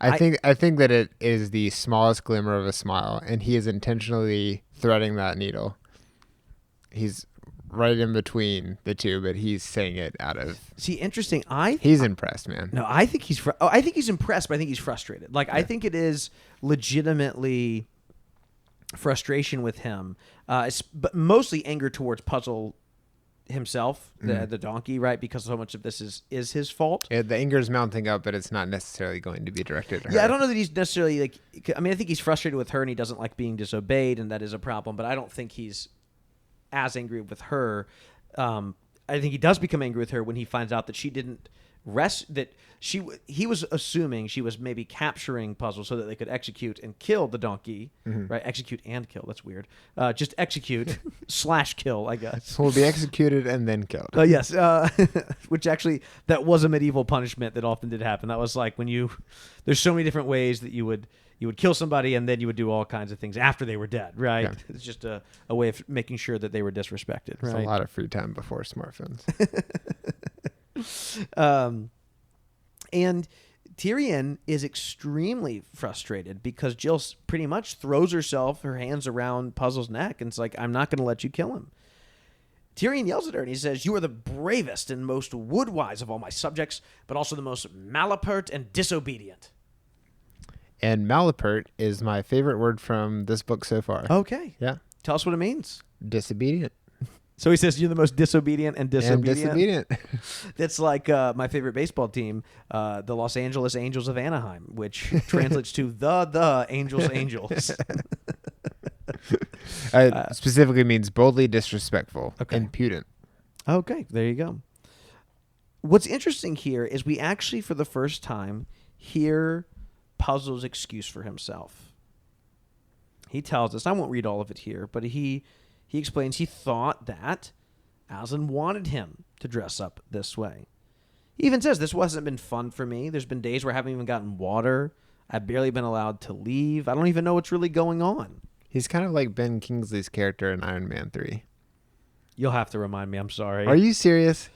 [SPEAKER 2] I think that it is the smallest glimmer of a smile, and he is intentionally threading that needle. He's right in between the two, but he's saying it out of.
[SPEAKER 1] See, interesting.
[SPEAKER 2] He's impressed, man.
[SPEAKER 1] No, I think he's. I think he's impressed, but I think he's frustrated. Like I think it is legitimately frustration with him, but mostly anger towards Puzzle himself, the donkey, right? Because so much of this is his fault.
[SPEAKER 2] Yeah, the anger is mounting up, but it's not necessarily going to be directed at her.
[SPEAKER 1] Yeah, I don't know that he's necessarily like. I mean, I think he's frustrated with her, and he doesn't like being disobeyed, and that is a problem. But I don't think he's as angry with her. I think he does become angry with her when he finds out that she didn't he was assuming she was maybe capturing Puzzle so that they could execute and kill the donkey, right? Execute and kill. That's weird. Just execute / kill, I guess.
[SPEAKER 2] Will be executed and then killed.
[SPEAKER 1] Yes. Which actually, that was a medieval punishment that often did happen. That was like when there's so many different ways that you would kill somebody and then you would do all kinds of things after they were dead, right? Yeah. It's just a way of making sure that they were disrespected, right?
[SPEAKER 2] It's a lot of free time before smartphones.
[SPEAKER 1] And Tyrion is extremely frustrated because Jill pretty much throws her hands around Puzzle's neck and it's like, "I'm not going to let you kill him." Tyrion yells at her and he says, "You are the bravest and most woodwise of all my subjects, but also the most malapert and disobedient."
[SPEAKER 2] And malapert is my favorite word from this book so far.
[SPEAKER 1] Okay.
[SPEAKER 2] Yeah.
[SPEAKER 1] Tell us what it means.
[SPEAKER 2] Disobedient.
[SPEAKER 1] So he says, "You're the most disobedient and disobedient."
[SPEAKER 2] And disobedient.
[SPEAKER 1] That's like my favorite baseball team, the Los Angeles Angels of Anaheim, which translates to the Angels.
[SPEAKER 2] Specifically means boldly disrespectful,
[SPEAKER 1] Okay.
[SPEAKER 2] impudent.
[SPEAKER 1] Okay, there you go. What's interesting here is we actually, for the first time, hear Puzzle's excuse for himself. He tells us, I won't read all of it here, but he explains he thought that Aslan wanted him to dress up this way. He even says, "This hasn't been fun for me. There's been days where I haven't even gotten water. I've barely been allowed to leave. I don't even know what's really going on."
[SPEAKER 2] He's kind of like Ben Kingsley's character in Iron Man 3.
[SPEAKER 1] You'll have to remind me. I'm sorry.
[SPEAKER 2] Are you serious?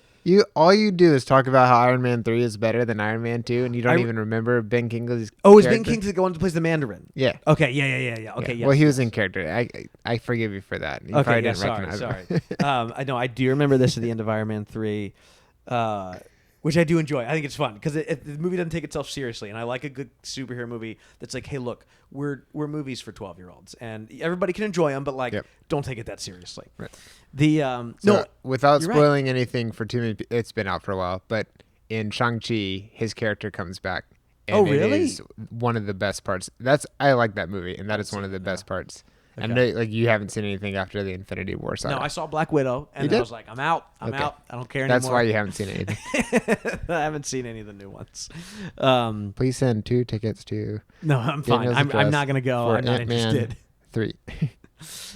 [SPEAKER 2] All you do is talk about how Iron Man 3 is better than Iron Man 2, and you don't even remember Ben Kingsley's
[SPEAKER 1] Oh, is Ben
[SPEAKER 2] character?
[SPEAKER 1] Kingsley the one who plays the Mandarin?
[SPEAKER 2] Yeah.
[SPEAKER 1] Okay, yeah. Okay,
[SPEAKER 2] Yeah.
[SPEAKER 1] yes.
[SPEAKER 2] Well, he was in character. I forgive you for that. You probably didn't recognize him.
[SPEAKER 1] I know. I do remember this at the end of Iron Man 3, which I do enjoy. I think it's fun because the movie doesn't take itself seriously, and I like a good superhero movie that's like, hey, look, we're movies for 12-year-olds, and everybody can enjoy them, but don't take it that seriously.
[SPEAKER 2] Right.
[SPEAKER 1] you're
[SPEAKER 2] Without
[SPEAKER 1] right.
[SPEAKER 2] spoiling anything for too many, it's been out for a while, but in Shang-Chi, his character comes back. And
[SPEAKER 1] really?
[SPEAKER 2] It is one of the best parts. I like that movie, and that is one of the best parts.
[SPEAKER 1] Okay.
[SPEAKER 2] I know, you haven't seen anything after the Infinity War saga.
[SPEAKER 1] No, I saw Black Widow, and
[SPEAKER 2] You
[SPEAKER 1] then I
[SPEAKER 2] did?
[SPEAKER 1] was like, I'm out. I don't care anymore.
[SPEAKER 2] That's why you haven't seen anything.
[SPEAKER 1] I haven't seen any of the new ones.
[SPEAKER 2] Please send 2 tickets to
[SPEAKER 1] No, I'm fine.
[SPEAKER 2] Daniel's
[SPEAKER 1] I'm not going to go.
[SPEAKER 2] for
[SPEAKER 1] I'm not
[SPEAKER 2] Ant-Man
[SPEAKER 1] interested.
[SPEAKER 2] 3.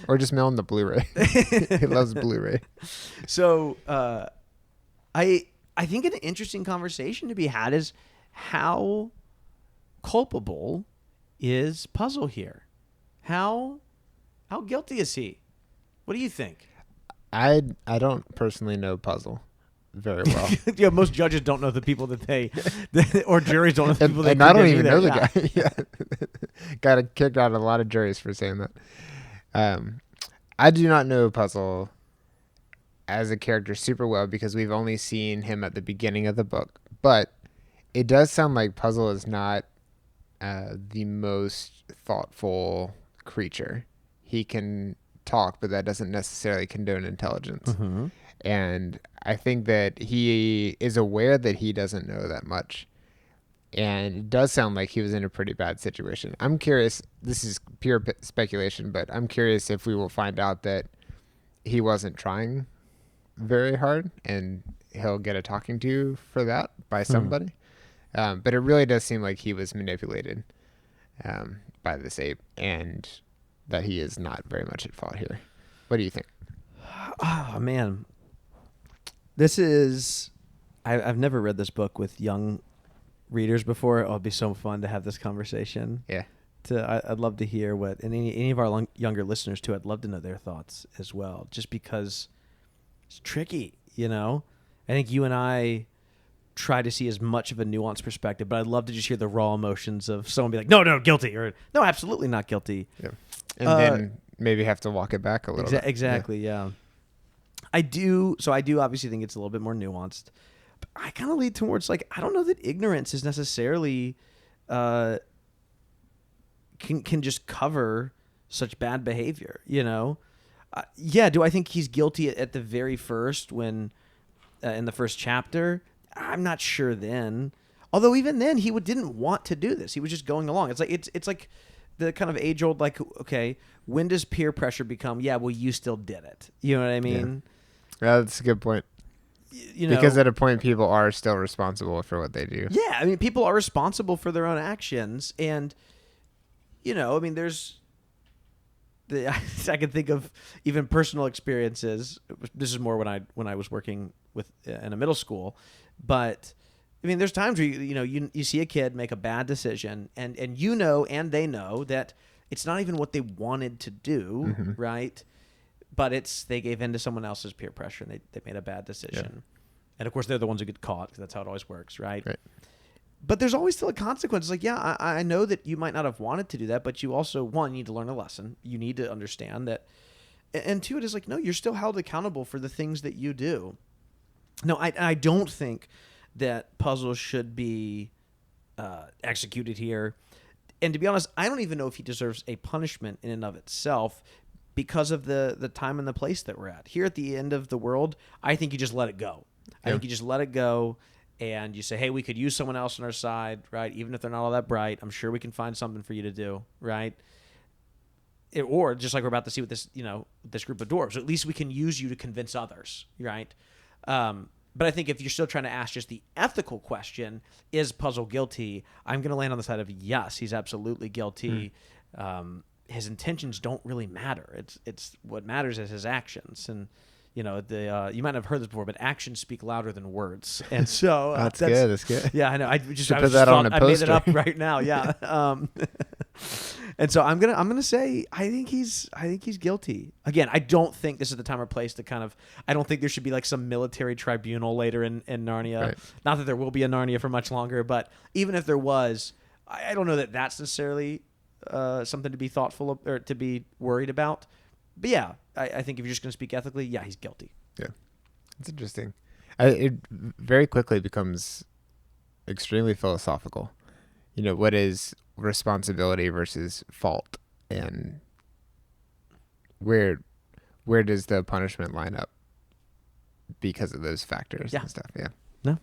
[SPEAKER 2] Or just mail him the Blu-ray. He loves Blu-ray.
[SPEAKER 1] So I think an interesting conversation to be had is how culpable is Puzzle here? How guilty is he? What do you think?
[SPEAKER 2] I don't personally know Puzzle very well.
[SPEAKER 1] Yeah, most judges don't know the people that they, or juries don't know the people that.
[SPEAKER 2] And I don't even
[SPEAKER 1] either.
[SPEAKER 2] know the guy. Yeah. Got kicked out of a lot of juries for saying that. I do not know Puzzle as a character super well because we've only seen him at the beginning of the book. But it does sound like Puzzle is not the most thoughtful creature. He can talk, but that doesn't necessarily condone intelligence.
[SPEAKER 1] Mm-hmm.
[SPEAKER 2] And I think that he is aware that he doesn't know that much. And it does sound like he was in a pretty bad situation. I'm curious, this is pure speculation, but I'm curious if we will find out that he wasn't trying very hard and he'll get a talking to for that by somebody. But it really does seem like he was manipulated by this ape and that he is not very much at fault here. What do you think?
[SPEAKER 1] Oh, man. This is... I've never read this book with young readers before. Oh, it'd be so fun to have this conversation.
[SPEAKER 2] Yeah.
[SPEAKER 1] I'd love to hear what... And any of our younger listeners, too, I'd love to know their thoughts as well. Just because it's tricky, you know? I think you and I try to see as much of a nuanced perspective, but I'd love to just hear the raw emotions of someone be like, no, guilty, or no, absolutely not guilty.
[SPEAKER 2] Yeah. And then maybe have to walk it back a little bit.
[SPEAKER 1] Exactly, yeah. I do obviously think it's a little bit more nuanced. But I kind of lead towards, like, I don't know that ignorance is necessarily can just cover such bad behavior, you know? Do I think he's guilty at the very first when in the first chapter? I'm not sure then. Although even then he didn't want to do this. He was just going along. It's like the kind of age-old, like, okay, when does peer pressure become, yeah, well, you still did it. You know what I mean?
[SPEAKER 2] Yeah, that's a good point.
[SPEAKER 1] You know,
[SPEAKER 2] because at a point, people are still responsible for what they do.
[SPEAKER 1] Yeah, I mean, people are responsible for their own actions. And, you know, I mean, I can think of even personal experiences. This is more when I was working in a middle school. But I mean, there's times where you see a kid make a bad decision, and and they know that it's not even what they wanted to do, right? But they gave in to someone else's peer pressure, and they made a bad decision. Yeah. And of course, they're the ones who get caught because that's how it always works, right?
[SPEAKER 2] Right.
[SPEAKER 1] But there's always still a consequence. It's like, yeah, I know that you might not have wanted to do that, but you also, one, need to learn a lesson. You need to understand that And two, it is like, no, you're still held accountable for the things that you do. No, I don't think that puzzles should be executed here. And to be honest, I don't even know if he deserves a punishment in and of itself because of the time and the place that we're at. Here at the end of the world, I think you just let it go. I think you just let it go and you say, hey, we could use someone else on our side, right? Even if they're not all that bright, I'm sure we can find something for you to do, right? Or just like we're about to see with this, this group of dwarves, at least we can use you to convince others, right? But I think if you're still trying to ask just the ethical question, is Puzzle guilty? I'm going to land on the side of yes, he's absolutely guilty. His intentions don't really matter. It's what matters is his actions. And you might have heard this before, but actions speak louder than words. And so
[SPEAKER 2] that's good. That's good.
[SPEAKER 1] Yeah, I know. I made it up right now. Yeah. And so I'm gonna say I think he's guilty. Again, I don't think this is the time or place to I don't think there should be like some military tribunal later in Narnia.
[SPEAKER 2] Right.
[SPEAKER 1] Not that there will be a Narnia for much longer, but even if there was, I don't know that that's necessarily something to be thoughtful of, or to be worried about. But yeah, I think if you're just going to speak ethically, yeah, he's guilty.
[SPEAKER 2] Yeah, it's interesting. It very quickly becomes extremely philosophical. What is responsibility versus fault, and where does the punishment line up because of those factors and stuff? Yeah.
[SPEAKER 1] No.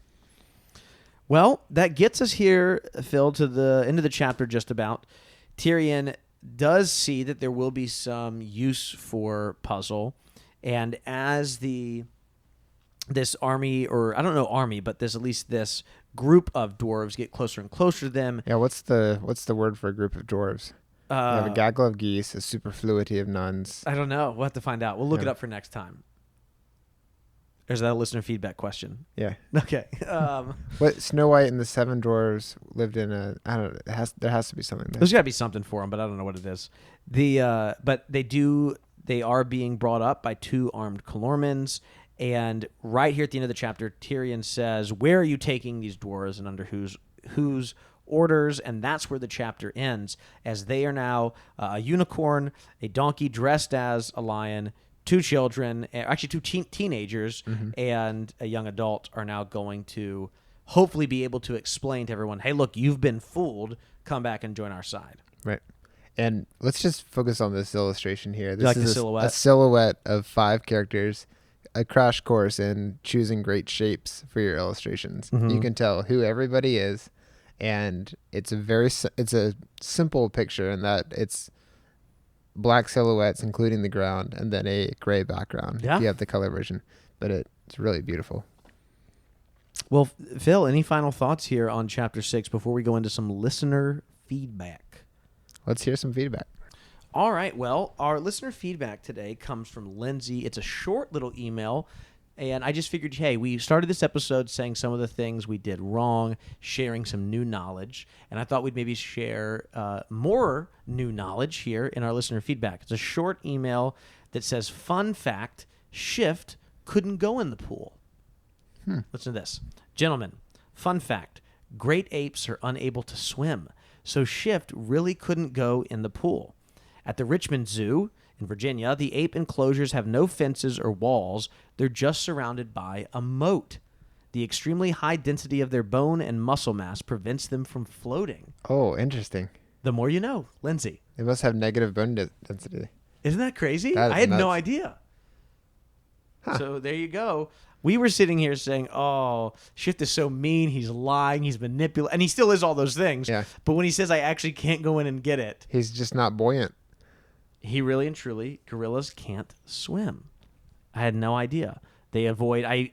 [SPEAKER 1] Well, that gets us here, Phil, to the end of the chapter just about. Tyrion does see that there will be some use for puzzle, and as this army, or I don't know army, but there's at least this group of dwarves get closer and closer to them.
[SPEAKER 2] Yeah, what's the word for a group of dwarves? You have a gaggle of geese, a superfluity of nuns.
[SPEAKER 1] I don't know. We'll have to find out. We'll look it up for next time. Or is that a listener feedback question?
[SPEAKER 2] Yeah.
[SPEAKER 1] Okay.
[SPEAKER 2] What Snow White and the Seven Dwarves lived in I don't know. There has to be something there.
[SPEAKER 1] There's got to be something for them, but I don't know what it is. But they are being brought up by two armed Calormans, and right here at the end of the chapter, Tyrion says, "Where are you taking these dwarves, and under whose orders?" And that's where the chapter ends, as they are now a unicorn, a donkey dressed as a lion, two children, actually two teenagers, and a young adult are now going to hopefully be able to explain to everyone, hey, look, you've been fooled. Come back and join our side.
[SPEAKER 2] Right. And let's just focus on this illustration here. This is
[SPEAKER 1] a
[SPEAKER 2] silhouette of 5 characters, a crash course in choosing great shapes for your illustrations.
[SPEAKER 1] Mm-hmm.
[SPEAKER 2] You can tell who everybody is, and it's a simple picture in that it's black silhouettes, including the ground, and then a gray background.
[SPEAKER 1] Yeah.
[SPEAKER 2] If you have the color version, but it's really beautiful.
[SPEAKER 1] Well, Phil, any final thoughts here on Chapter 6 before we go into some listener feedback?
[SPEAKER 2] Let's hear some feedback.
[SPEAKER 1] All right. Well, our listener feedback today comes from Lindsay. It's a short little email, and I just figured, hey, we started this episode saying some of the things we did wrong, sharing some new knowledge, and I thought we'd maybe share more new knowledge here in our listener feedback. It's a short email that says, fun fact, Shift couldn't go in the pool. Listen to this. Gentlemen, fun fact, great apes are unable to swim, so Shift really couldn't go in the pool. At the Richmond Zoo in Virginia, the ape enclosures have no fences or walls. They're just surrounded by a moat. The extremely high density of their bone and muscle mass prevents them from floating.
[SPEAKER 2] Oh, interesting.
[SPEAKER 1] The more you know, Lindsay.
[SPEAKER 2] They must have negative bone density.
[SPEAKER 1] Isn't that crazy?
[SPEAKER 2] That is
[SPEAKER 1] I had
[SPEAKER 2] nuts.
[SPEAKER 1] no idea.
[SPEAKER 2] Huh.
[SPEAKER 1] So there you go. We were sitting here saying, oh, Shift is so mean. He's lying. He's manipulating. And he still is all those things.
[SPEAKER 2] Yeah.
[SPEAKER 1] But when he says I actually can't go in and get it,
[SPEAKER 2] He's just not buoyant.
[SPEAKER 1] he really and truly, gorillas can't swim. I had no idea. They avoid. I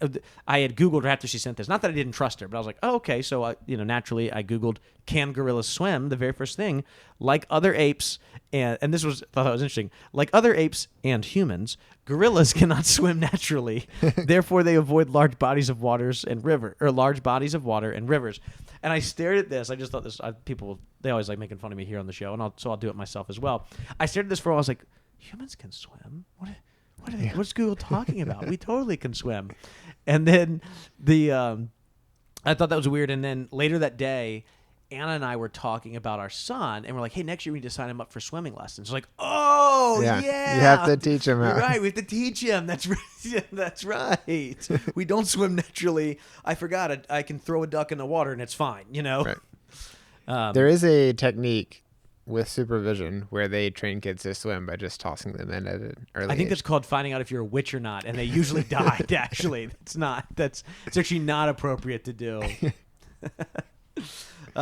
[SPEAKER 1] had Googled her after she sent this. Not that I didn't trust her, but I was like, oh, okay. So naturally, I Googled, can gorillas swim? The very first thing, like other apes, and this was thought that was interesting. Like other apes and humans, gorillas cannot swim naturally. Therefore, they avoid large bodies of waters and large bodies of water and rivers. And I stared at this. I just thought this. People, they always like making fun of me here on the show, and so I'll do it myself as well. I stared at this for a while. I was like, humans can swim? What's Google talking about? We totally can swim. And then I thought that was weird. And then later that day, Anna and I were talking about our son, and we're like, hey, next year we need to sign him up for swimming lessons. Like, oh, yeah.
[SPEAKER 2] You have to teach him how.
[SPEAKER 1] You're right. We have to teach him. That's right. Yeah, that's right. We don't swim naturally. I forgot it. I can throw a duck in the water, and it's fine,
[SPEAKER 2] Right. There is a technique with supervision where they train kids to swim by just tossing them in at an early
[SPEAKER 1] I think
[SPEAKER 2] age.
[SPEAKER 1] that's called finding out if you're a witch or not, and they usually died, actually. It's actually not appropriate to do.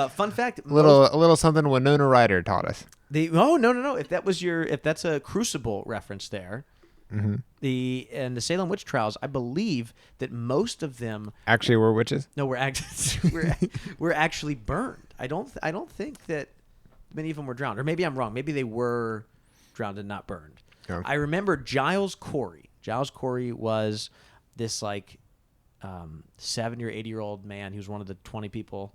[SPEAKER 1] Fun fact:
[SPEAKER 2] a little something Winona Ryder taught us.
[SPEAKER 1] No. If that's a Crucible reference there,
[SPEAKER 2] Mm-hmm.
[SPEAKER 1] in the Salem witch trials, I believe that most of them
[SPEAKER 2] actually were witches.
[SPEAKER 1] No, we're actually burned. I don't think that many of them were drowned, or maybe I'm wrong. Maybe they were drowned and not burned.
[SPEAKER 2] Oh.
[SPEAKER 1] I remember Giles Corey. Giles Corey was this 70 or 80-year-old man. He was one of the 20 people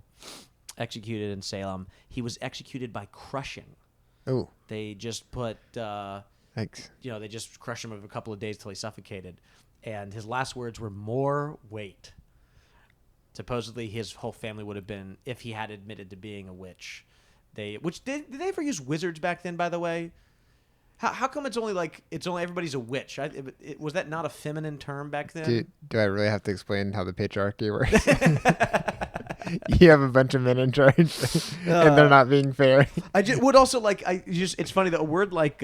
[SPEAKER 1] executed in Salem. He was executed by crushing.
[SPEAKER 2] Oh.
[SPEAKER 1] They just put,
[SPEAKER 2] Thanks.
[SPEAKER 1] They just crushed him over a couple of days till he suffocated. And his last words were, "More weight." Supposedly his whole family would have been, if he had admitted to being a witch. Did they ever use wizards back then, by the way? How come it's only everybody's a witch? Was that not a feminine term back then?
[SPEAKER 2] Do I really have to explain how the patriarchy works? You have a bunch of men in charge, and they're not being fair.
[SPEAKER 1] I just would also it's funny that a word like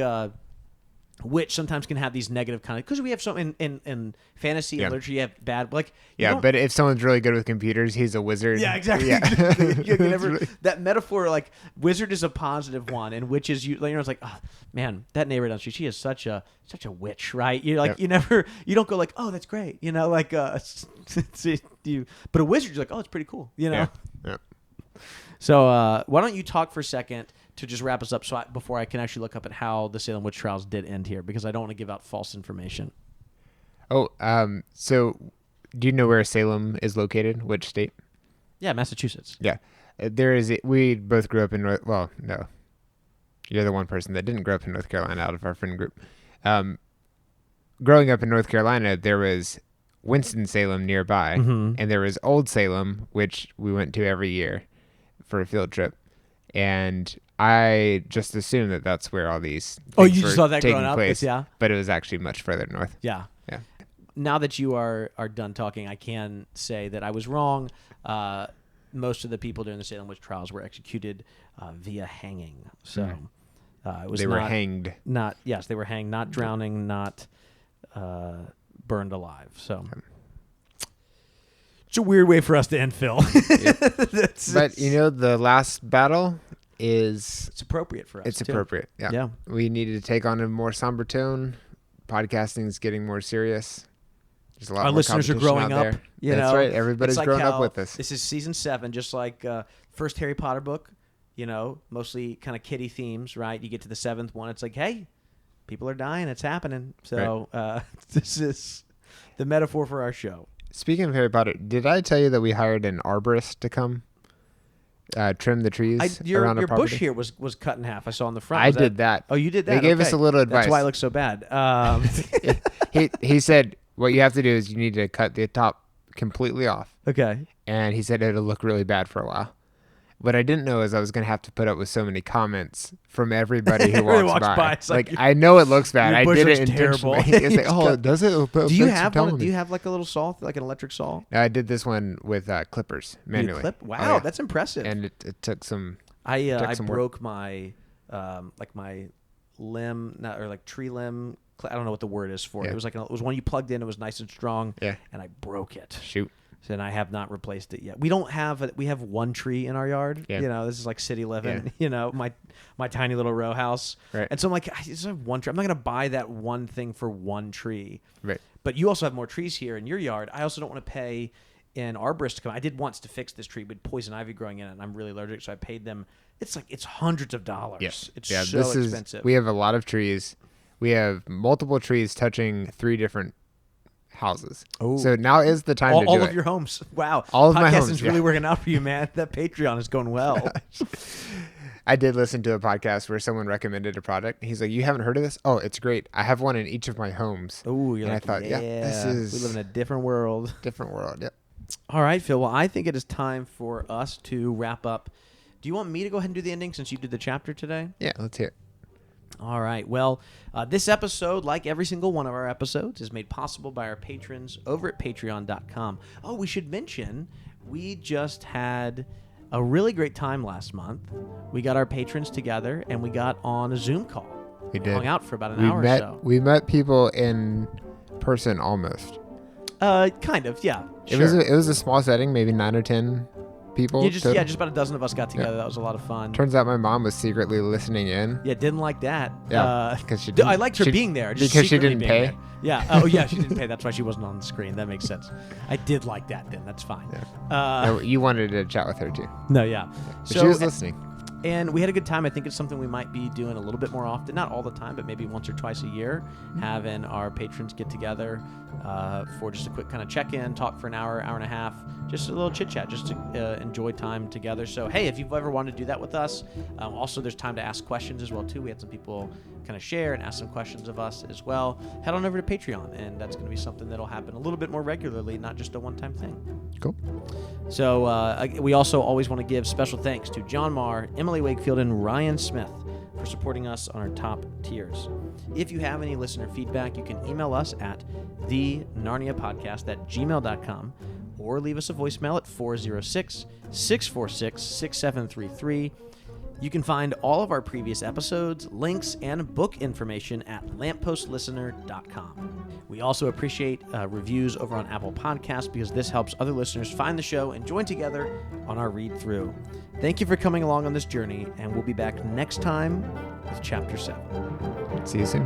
[SPEAKER 1] witch sometimes can have these negative kind of, because we have some in fantasy and literature, you have bad
[SPEAKER 2] but if someone's really good with computers, he's a wizard.
[SPEAKER 1] Yeah, exactly.
[SPEAKER 2] Yeah.
[SPEAKER 1] That metaphor, like wizard is a positive one, and witch is it's like, oh man, that neighbor down the street, she is such a witch, right? You're like, you don't go like, oh, that's great, but a wizard, you're like, oh, it's pretty cool,
[SPEAKER 2] Yeah.
[SPEAKER 1] So why don't you talk for a second to just wrap us up, before I can actually look up at how the Salem witch trials did end here, because I don't want to give out false information.
[SPEAKER 2] Oh, so do you know where Salem is located? Which state?
[SPEAKER 1] Yeah, Massachusetts.
[SPEAKER 2] Yeah. We both grew up in no. You're the one person that didn't grow up in North Carolina out of our friend group. Growing up in North Carolina, there was Winston-Salem nearby,
[SPEAKER 1] mm-hmm.
[SPEAKER 2] and there was Old Salem, which we went to every year for a field trip. And I just assumed that that's where all these things
[SPEAKER 1] you just saw that growing up?
[SPEAKER 2] place,
[SPEAKER 1] Yeah.
[SPEAKER 2] But it was actually much further north.
[SPEAKER 1] Yeah.
[SPEAKER 2] Yeah.
[SPEAKER 1] Now that you are done talking, I can say that I was wrong. Most of the people during the Salem witch trials were executed via hanging. So it was
[SPEAKER 2] they were hanged.
[SPEAKER 1] They were hanged, not drowning, not burned alive. So it's a weird way for us to end, Phil.
[SPEAKER 2] Yep. But the last battle it's
[SPEAKER 1] appropriate for us.
[SPEAKER 2] It's appropriate. Yeah. We needed to take on a more somber tone. Podcasting is getting more serious. There's a lot
[SPEAKER 1] Our
[SPEAKER 2] more
[SPEAKER 1] listeners are growing up.
[SPEAKER 2] That's right. Everybody's growing up with us.
[SPEAKER 1] This is season 7, just like first Harry Potter book. Mostly kind of kiddie themes, right? You get to the 7th one, it's like, hey, people are dying. It's happening. So this is the metaphor for our show.
[SPEAKER 2] Speaking of Harry Potter, did I tell you that we hired an arborist to come trim the trees around our property?
[SPEAKER 1] Your bush here was cut in half. I saw on the front.
[SPEAKER 2] I did that.
[SPEAKER 1] Oh, you did that?
[SPEAKER 2] They gave us a little advice.
[SPEAKER 1] That's why it looks so bad.
[SPEAKER 2] He said, what you have to do is you need to cut the top completely off.
[SPEAKER 1] Okay.
[SPEAKER 2] And he said it'll look really bad for a while. What I didn't know is I was going to have to put up with so many comments from everybody who walks by.
[SPEAKER 1] It's like
[SPEAKER 2] I know it looks bad. I did it
[SPEAKER 1] terrible.
[SPEAKER 2] intentionally. It's like, oh, does it?
[SPEAKER 1] Do you have one? Do you have like a little saw, like an electric saw?
[SPEAKER 2] No, I did this one with clippers manually.
[SPEAKER 1] Wow, that's impressive.
[SPEAKER 2] And it took some.
[SPEAKER 1] I broke my my limb, or like tree limb. I don't know what the word is for it. It was one you plugged in. It was nice and strong.
[SPEAKER 2] Yeah.
[SPEAKER 1] And I broke it.
[SPEAKER 2] Shoot.
[SPEAKER 1] And I have not replaced it yet. We don't have we have one tree in our yard.
[SPEAKER 2] Yeah.
[SPEAKER 1] This is like city living.
[SPEAKER 2] Yeah.
[SPEAKER 1] My tiny little row house.
[SPEAKER 2] Right.
[SPEAKER 1] And so I'm like, I just have one tree. I'm not gonna buy that one thing for one tree.
[SPEAKER 2] Right.
[SPEAKER 1] But you also have more trees here in your yard. I also don't want to pay an arborist to come. I did once to fix this tree with poison ivy growing in it, and I'm really allergic, so I paid them. It's hundreds of dollars.
[SPEAKER 2] Yes.
[SPEAKER 1] It's so expensive.
[SPEAKER 2] We have a lot of trees. We have multiple trees touching 3 different houses.
[SPEAKER 1] Oh.
[SPEAKER 2] So now is the time to do it.
[SPEAKER 1] All of your homes. Wow.
[SPEAKER 2] All of my homes.
[SPEAKER 1] Podcasting's really working out for you, man. That Patreon is going well.
[SPEAKER 2] I did listen to a podcast where someone recommended a product. He's like, you haven't heard of this? Oh, it's great. I have one in each of my homes.
[SPEAKER 1] Oh,
[SPEAKER 2] and I thought, this is...
[SPEAKER 1] We live in a different world.
[SPEAKER 2] Different world, yep.
[SPEAKER 1] All right, Phil. Well, I think it is time for us to wrap up Do you want me to go ahead and do the ending since you did the chapter today?
[SPEAKER 2] Yeah, let's hear it.
[SPEAKER 1] All right. Well, this episode, like every single one of our episodes, is made possible by our patrons over at patreon.com. Oh, we should mention we just had a really great time last month. We got our patrons together, and we got on a Zoom call.
[SPEAKER 2] We did.
[SPEAKER 1] Hung out for about an hour or so.
[SPEAKER 2] We met people in person almost.
[SPEAKER 1] Kind of, yeah.
[SPEAKER 2] It was a small setting, maybe 9 or 10 people.
[SPEAKER 1] Just about a dozen of us got together. Yeah. That was a lot of fun.
[SPEAKER 2] Turns out my mom was secretly listening in.
[SPEAKER 1] Yeah, didn't like that.
[SPEAKER 2] Yeah, because
[SPEAKER 1] I liked her being there.
[SPEAKER 2] Because she didn't pay.
[SPEAKER 1] There. Yeah. Oh, yeah, she didn't pay. That's why she wasn't on the screen. That makes sense. I did like that then. That's fine.
[SPEAKER 2] Yeah. No, you wanted to chat with her too.
[SPEAKER 1] No, yeah.
[SPEAKER 2] But she was listening.
[SPEAKER 1] And we had a good time. I think it's something we might be doing a little bit more often. Not all the time, but maybe once or twice a year, having our patrons get together for just a quick kind of check-in, talk for an hour, hour and a half, just a little chit-chat, just to enjoy time together. So, hey, if you've ever wanted to do that with us, also there's time to ask questions as well, too. We had some people kind of share and ask some questions of us as well. Head on over to Patreon, and that's going to be something that'll happen a little bit more regularly, not just a one-time thing.
[SPEAKER 2] Cool.
[SPEAKER 1] So we also always want to give special thanks to John Marr, Emily Wakefield, and Ryan Smith for supporting us on our top tiers. If you have any listener feedback, you can email us at thenarniapodcast@gmail.com or leave us a voicemail at 406-646-6733. You can find all of our previous episodes, links, and book information at lamppostlistener.com. We also appreciate reviews over on Apple Podcasts because this helps other listeners find the show and join together on our read-through. Thank you for coming along on this journey, and we'll be back next time with Chapter 7.
[SPEAKER 2] See you soon.